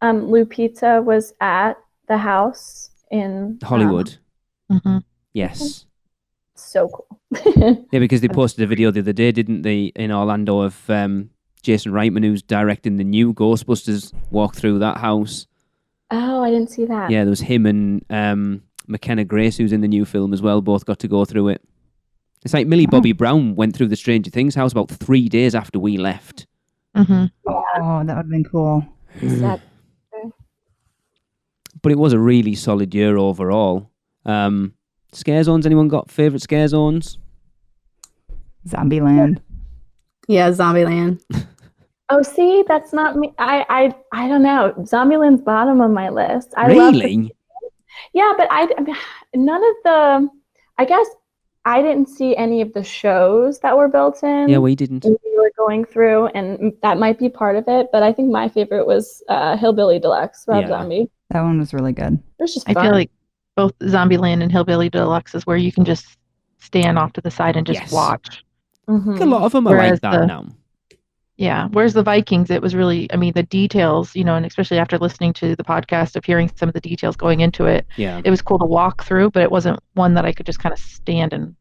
Lou Pizza was at the house in Hollywood. Yes. So cool. Yeah, because they posted a video the other day, didn't they, in Orlando of Jason Reitman, who's directing the new Ghostbusters, walk through that house. Oh, I didn't see that. Yeah, there was him and McKenna Grace, who's in the new film as well, both got to go through it. It's like Millie Bobby Brown went through the Stranger Things house about 3 days after we left. Mm-hmm. Oh, that would have been cool. But it was a really solid year overall. Scare zones, anyone got favourite scare zones? Zombieland. Yeah, Zombieland. Oh, see, that's not me. I don't know. Zombieland's bottom of my list. Really? Yeah, but none of the, I guess I didn't see any of the shows that were built in. Yeah, we didn't. We were going through, and that might be part of it, but I think my favorite was Hillbilly Deluxe, Rob Zombie. That one was really good. It was just fun. I feel like both Zombieland and Hillbilly Deluxe is where you can just stand off to the side and just watch. Mm-hmm. A lot of them are like that now. Yeah. Whereas the Vikings, it was really, I mean, the details, and especially after listening to the podcast of hearing some of the details going into it, it was cool to walk through, but it wasn't one that I could just kind of stand and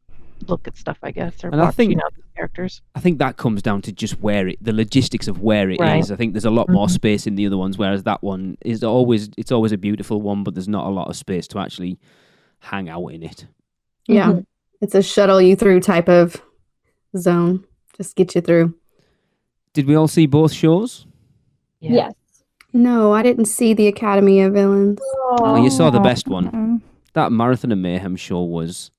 look at stuff, I guess, or and watch, the characters. I think that comes down to just the logistics of where it is. I think there's a lot more space in the other ones, whereas that one is always a beautiful one, but there's not a lot of space to actually hang out in it. Yeah. It's a shuttle you through type of zone. Just get you through. Did we all see both shows? Yeah. Yes. No, I didn't see the Academy of Villains. Oh, you saw the best one. That Marathon of Mayhem show was...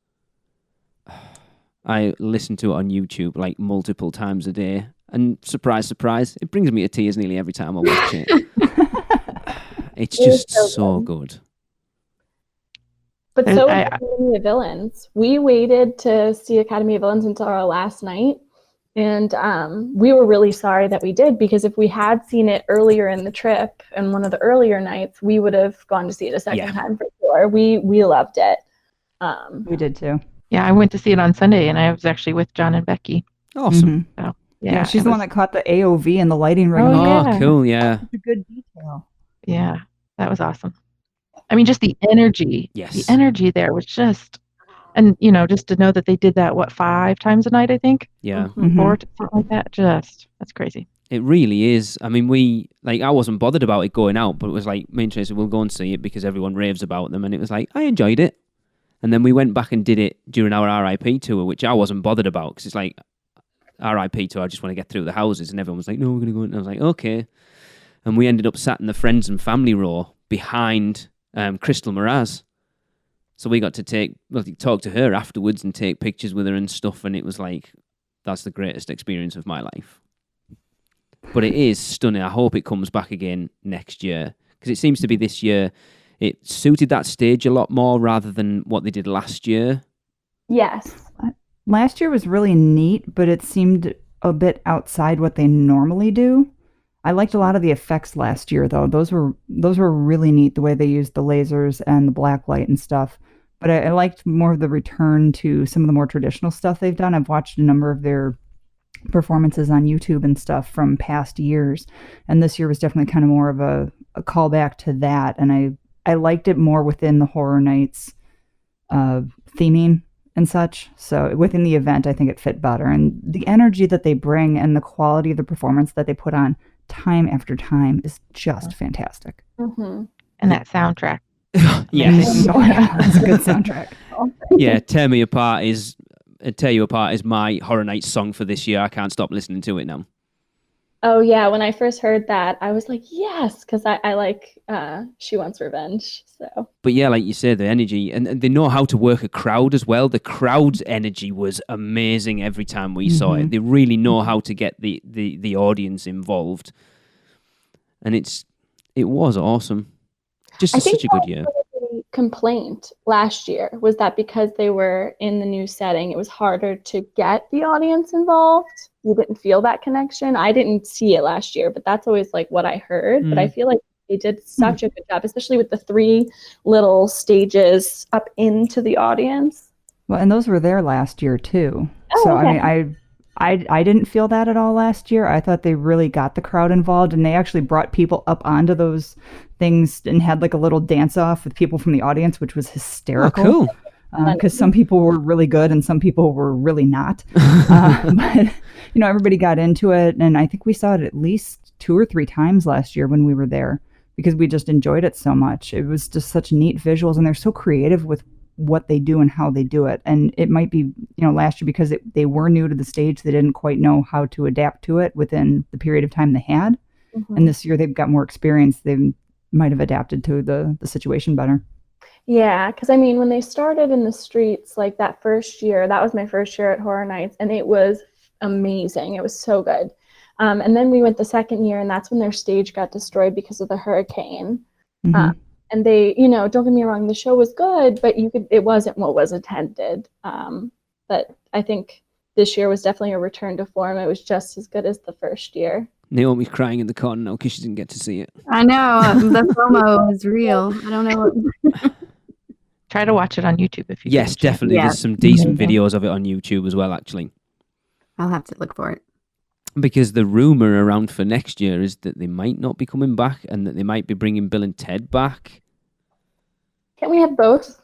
I listen to it on YouTube like multiple times a day. And surprise, surprise, it brings me to tears nearly every time I watch it. It's just so good. But so was Academy of Villains. We waited to see Academy of Villains until our last night. And we were really sorry that we did, because if we had seen it earlier in the trip and one of the earlier nights, we would have gone to see it a second time for sure. We loved it. We did too. Yeah, I went to see it on Sunday, and I was actually with John and Becki. Awesome. Mm-hmm. So, yeah, she's the one that caught the AOV and the lighting ring. Oh, cool, yeah. That's a good detail. Yeah, that was awesome. I mean, just the energy. Yes. The energy there was just... And, just to know that they did that, 5 times a night, I think? Yeah. 4, something like that. That's crazy. It really is. I mean, I wasn't bothered about it going out, but it was like, me and Tracy, we'll go and see it because everyone raves about them. And it was like, I enjoyed it. And then we went back and did it during our RIP tour, which I wasn't bothered about because it's like, RIP tour, I just want to get through the houses. And everyone was like, no, we're going to go. And I was like, okay. And we ended up sat in the friends and family row behind Crystal Miraz. So we got to talk to her afterwards and take pictures with her and stuff. And it was like, that's the greatest experience of my life. But it is stunning. I hope it comes back again next year because it seems to be this year. It suited that stage a lot more rather than what they did last year. Yes. Last year was really neat, but it seemed a bit outside what they normally do. I liked a lot of the effects last year, though. Those were really neat, the way they used the lasers and the black light and stuff. But I liked more of the return to some of the more traditional stuff they've done. I've watched a number of their performances on YouTube and stuff from past years, and this year was definitely kind of more of a callback to that. And I liked it more within the Horror Nights theming and such. So within the event, I think it fit better, and the energy that they bring and the quality of the performance that they put on time after time is just fantastic. Mm-hmm. And that soundtrack. Yes. Oh, yeah, that's a good soundtrack. Yeah, Tear You Apart is my Horror Nights song for this year. I can't stop listening to it now. Oh yeah, when I first heard that, I was like, yes, because I like She Wants Revenge. So. But yeah, like you said, the energy, and they know how to work a crowd as well. The crowd's energy was amazing every time we saw it. They really know how to get the audience involved, and it was awesome. Just such a good year. Complaint last year was that because they were in the new setting, it was harder to get the audience involved. You didn't feel that connection. I didn't see it last year, but that's always like what I heard. But I feel like they did such a good job, especially with the 3 little stages up into the audience. Well, and those were there last year too. Oh, so okay. I mean, I didn't feel that at all last year. I thought they really got the crowd involved, and they actually brought people up onto those things and had like a little dance off with people from the audience, which was hysterical. Oh, cool. Because some people were really good and some people were really not. But, everybody got into it, and I think we saw it at least 2 or 3 times last year when we were there because we just enjoyed it so much. It was just such neat visuals, and they're so creative with what they do and how they do it. And it might be, last year because they were new to the stage, they didn't quite know how to adapt to it within the period of time they had. And this year they've got more experience. They might have adapted to the situation better. Yeah, because I mean, when they started in the streets, like that first year, that was my first year at Horror Nights, and it was amazing. It was so good. And then we went the second year, and that's when their stage got destroyed because of the hurricane. And they, don't get me wrong, the show was good, but it wasn't what was intended. But I think this year was definitely a return to form. It was just as good as the first year. Naomi's crying in the corner now because she didn't get to see it. I know. The FOMO is real. I don't know. Try to watch it on YouTube if you Yes, can. definitely. Yeah. There's some decent videos of it on YouTube as well, actually. I'll have to look for it. Because the rumor around for next year is that they might not be coming back and that they might be bringing Bill and Ted back. Can we have both?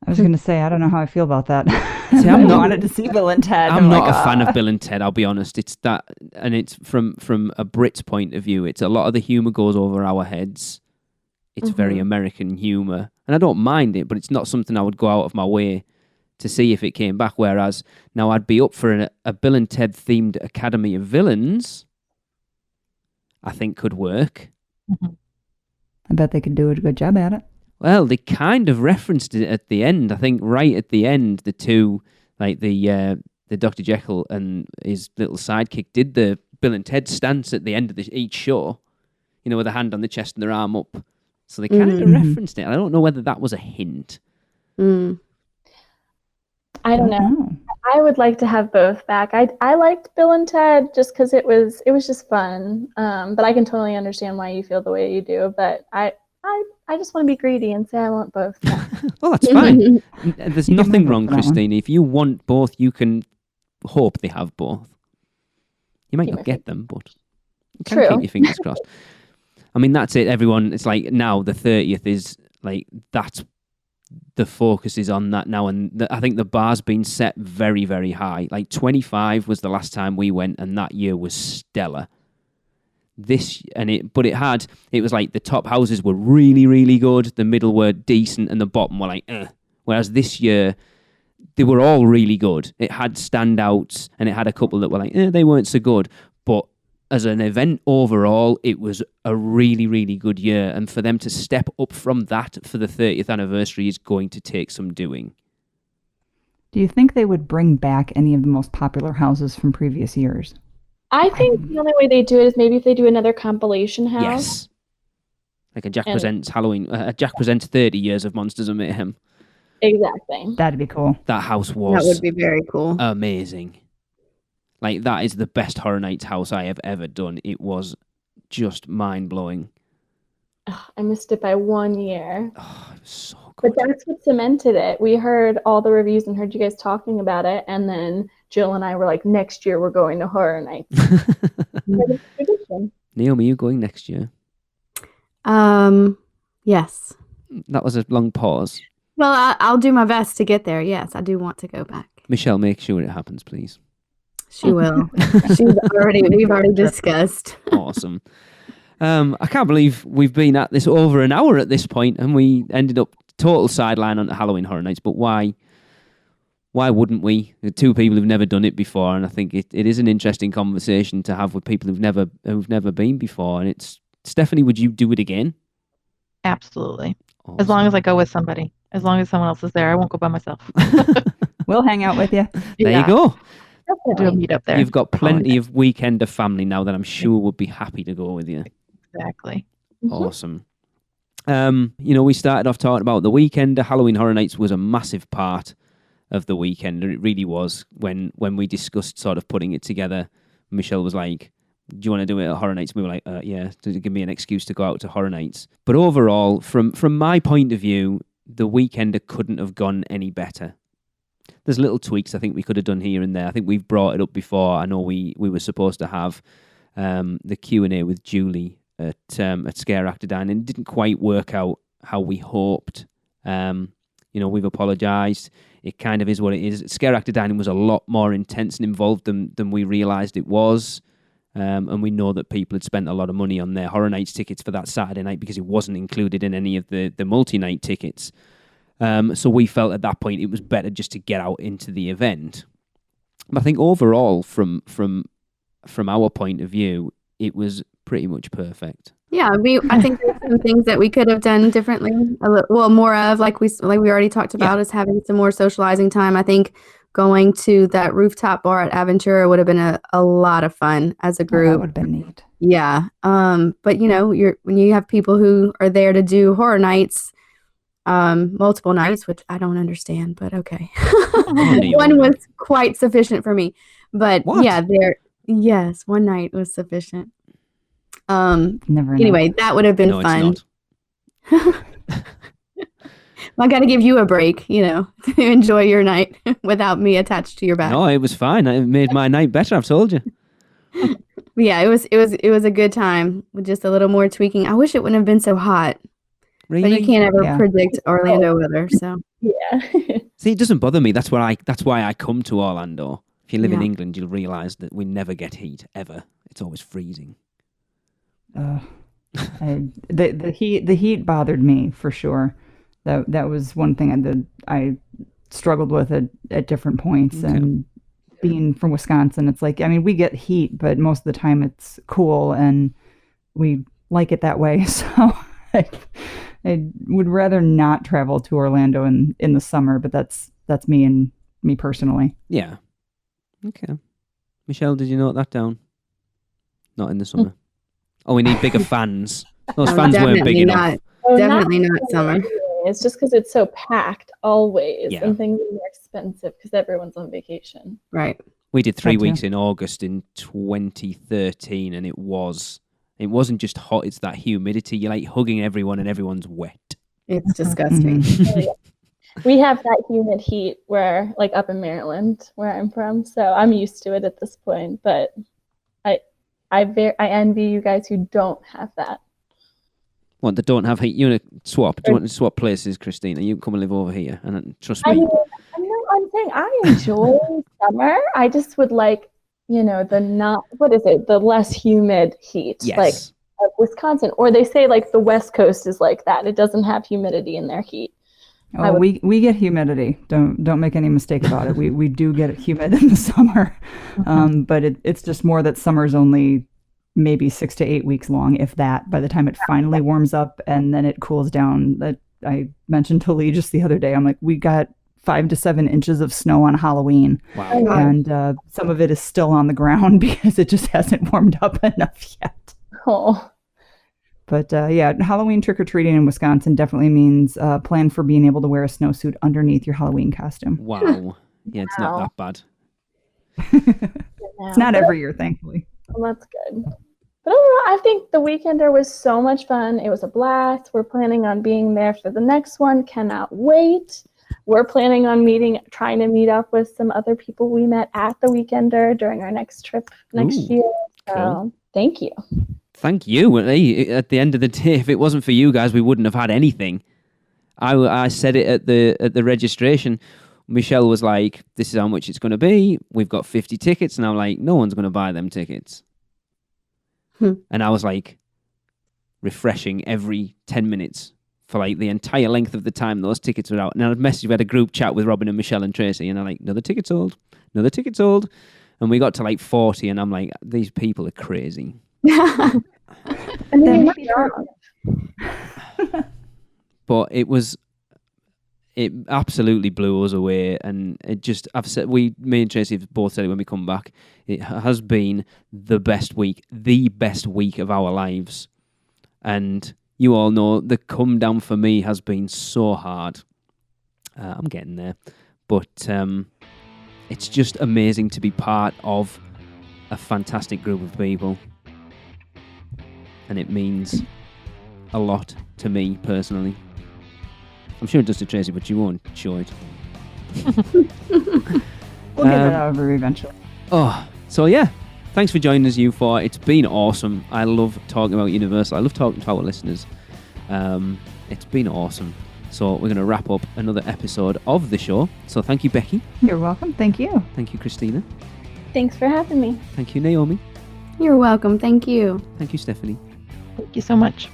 I was going to say, I don't know how I feel about that. See, I wanted to see Bill and Ted. I'm not a fan of Bill and Ted, I'll be honest. It's that, and it's from a Brit's point of view. It's a lot of the humor goes over our heads. It's very American humor. And I don't mind it, but it's not something I would go out of my way to see if it came back. Whereas now I'd be up for a Bill and Ted themed Academy of Villains. I think could work. I bet they could do a good job at it. Well, they kind of referenced it at the end. I think right at the end, the two, like the Dr. Jekyll and his little sidekick, did the Bill and Ted stance at the end of each show. With a hand on the chest and their arm up. So they kind of referenced it. I don't know whether that was a hint. I don't know. I would like to have both back. I liked Bill and Ted just because it was just fun. But I can totally understand why you feel the way you do. But I just want to be greedy and say I want both. Well, that's fine. There's nothing wrong, Christina. If you want both, you can hope they have both. You might not get them, but you can keep your fingers crossed. I mean, that's it, everyone. It's like now the 30th is like, that's the focus is on that now. And I think the bar's been set very, very high. Like 25 was the last time we went, and that year was stellar. It was like the top houses were really, really good, the middle were decent, and the bottom were like, eh. Whereas this year, they were all really good. It had standouts, and it had a couple that were like, they weren't so good. But as an event overall, it was a really, really good year. And for them to step up from that for the 30th anniversary is going to take some doing. Do you think they would bring back any of the most popular houses from previous years? I think the only way they do it is maybe if they do another compilation house. Yes. Like a Jack Presents Halloween, Jack Presents 30 Years of Monsters and Mayhem. Exactly. That'd be cool. That house was That would be very cool. Amazing. Like, that is the best Horror Nights house I have ever done. It was just mind-blowing. I missed it by 1 year. Oh, it was so good. But that's what cemented it. We heard all the reviews and heard you guys talking about it, and then Jill and I were like, next year we're going to Horror Nights. Naomi, you going next year? Yes. That was a long pause. Well, I'll do my best to get there. Yes, I do want to go back. Michelle, make sure it happens, please. She will. We've already discussed. Awesome. I can't believe we've been at this over an hour at this point, and we ended up total sideline on Halloween Horror Nights. But why wouldn't we? The two people who've never done it before, and I think it is an interesting conversation to have with people who've never been before. And it's Stephanie, would you do it again? Absolutely. Awesome. As long as I go with somebody. As long as someone else is there, I won't go by myself. We'll hang out with you. There you go. Do a meet up there. You've got plenty of Weekender family now that I'm sure would be happy to go with you. Exactly. Awesome. We started off talking about the Weekender. Halloween Horror Nights was a massive part of the Weekender. It really was. When we discussed sort of putting it together, Michelle was like, do you want to do it at Horror Nights? We were like, yeah, to give me an excuse to go out to Horror Nights. But overall, from my point of view, the Weekender couldn't have gone any better. There's little tweaks I think we could have done here and there. I think we've brought it up before. I know we were supposed to have the Q&A with Julie at Scare Actor Dining. It didn't quite work out how we hoped. We've apologised. It kind of is what it is. Scare Actor Dining was a lot more intense and involved than we realised it was. And we know that people had spent a lot of money on their Horror Nights tickets for that Saturday night because it wasn't included in any of the multi-night tickets. So we felt at that point it was better just to get out into the event. But I think overall, from our point of view, it was pretty much perfect. Yeah, I think there's some things that we could have done differently. More of like we already talked about is having some more socializing time. I think going to that rooftop bar at Aventura would have been a lot of fun as a group. That would have been neat. Yeah. But when you have people who are there to do Horror Nights, multiple nights, which I don't understand, but okay. One was quite sufficient for me. But what? Yes, one night was sufficient. Never anyway, that would have been fun. I got to give you a break, to enjoy your night without me attached to your back. No, it was fine. It made my night better. I've told you. Yeah, it was a good time with just a little more tweaking. I wish it wouldn't have been so hot. Really? But you can't ever predict Orlando weather, so yeah. See, it doesn't bother me. That's why I come to Orlando. If you live in England, you'll realise that we never get heat ever. It's always freezing. The heat bothered me for sure. That was one thing I struggled with at different points. Okay. And being from Wisconsin, it's like, we get heat, but most of the time it's cool and we like it that way. So I would rather not travel to Orlando in the summer, but that's me personally. Yeah. Okay. Michelle, did you note that down? Not in the summer. Oh, we need bigger fans. Those fans weren't big enough. Definitely not summer. It's just because it's so packed always, and things are more expensive because everyone's on vacation. Right. We did 3 weeks in August in 2013, and it wasn't just hot, it's that humidity. You're like hugging everyone and everyone's wet. It's disgusting. We have that humid heat where, like up in Maryland, where I'm from, so I'm used to it at this point, but I envy you guys who don't have that. What, that don't have heat? You want to swap? Do you want to swap places, Christina? You can come and live over here, and trust me. I'm saying I enjoy summer. I just would like, the less humid heat, Yes. like of Wisconsin. Or they say like the West Coast is like that. It doesn't have humidity in their heat. Oh, we get humidity. Don't make any mistake about it. We do get humid in the summer, but it's just more that summer's only maybe 6 to 8 weeks long, if that. By the time it finally warms up and then it cools down, that I mentioned to Lee just the other day. I'm like, we got 5 to 7 inches of snow on Halloween, and some of it is still on the ground because it just hasn't warmed up enough yet. Oh. But Halloween trick-or-treating in Wisconsin definitely means plan for being able to wear a snowsuit underneath your Halloween costume. Wow. Yeah, it's not that bad. It's not every year, thankfully. Well, that's good. But overall, I think the Weekender was so much fun. It was a blast. We're planning on being there for the next one. Cannot wait. We're planning on trying to meet up with some other people we met at the Weekender during our next trip next year. So cool. Thank you. Thank you. At the end of the day, if it wasn't for you guys, we wouldn't have had anything. I said it at the registration. Michelle was like, "This is how much it's going to be. We've got 50 tickets." And I'm like, "No one's going to buy them tickets." And I was like, refreshing every 10 minutes for like the entire length of the time those tickets were out. And we had a group chat with Robin and Michelle and Tracy, and I'm like, another ticket sold. And we got to like 40, and I'm like, these people are crazy. But it absolutely blew us away, and me and Tracy have both said it when we come back. It has been the best week of our lives, and you all know the come down for me has been so hard. I'm getting there, but it's just amazing to be part of a fantastic group of people. And it means a lot to me personally. I'm sure it does to Tracy, but you won't show it. We'll get it over eventually. Oh, so yeah. Thanks for joining us, you four. It's been awesome. I love talking about Universal. I love talking to our listeners. It's been awesome. So we're going to wrap up another episode of the show. So thank you, Becki. You're welcome. Thank you. Thank you, Christina. Thanks for having me. Thank you, Naomi. You're welcome. Thank you. Thank you, Stephanie. Thank you so much.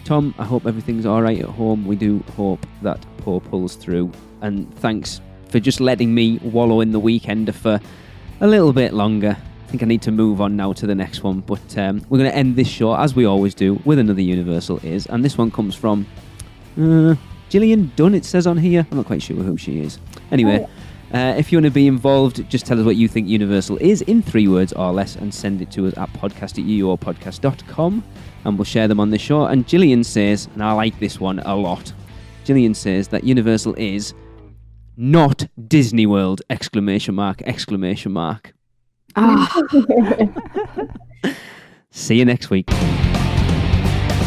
Tom, I hope everything's all right at home. We do hope that Poe pulls through. And thanks for just letting me wallow in the Weekender for a little bit longer. I think I need to move on now to the next one. But we're going to end this show, as we always do, with another Universal Is. And this one comes from Gillian Dunn, it says on here. I'm not quite sure who she is. Anyway, if you want to be involved, just tell us what you think Universal is in 3 words or less and send it to us at podcast@uuopodcast.com, and we'll share them on the show. And Gillian says, and I like this one a lot, Gillian says that Universal is not Disney World! ! See you next week.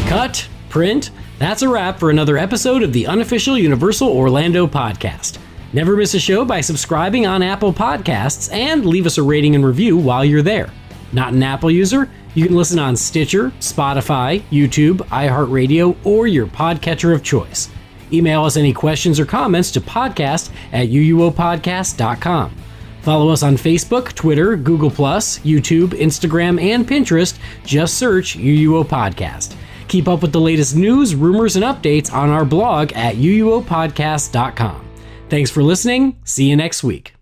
Cut, print, that's a wrap for another episode of the unofficial Universal Orlando podcast. Never miss a show by subscribing on Apple Podcasts and leave us a rating and review while you're there. Not an Apple user? You can listen on Stitcher, Spotify, YouTube, iHeartRadio, or your podcatcher of choice. Email us any questions or comments to podcast@uuopodcast.com. Follow us on Facebook, Twitter, Google+, YouTube, Instagram, and Pinterest. Just search UUO Podcast. Keep up with the latest news, rumors, and updates on our blog at uuopodcast.com. Thanks for listening. See you next week.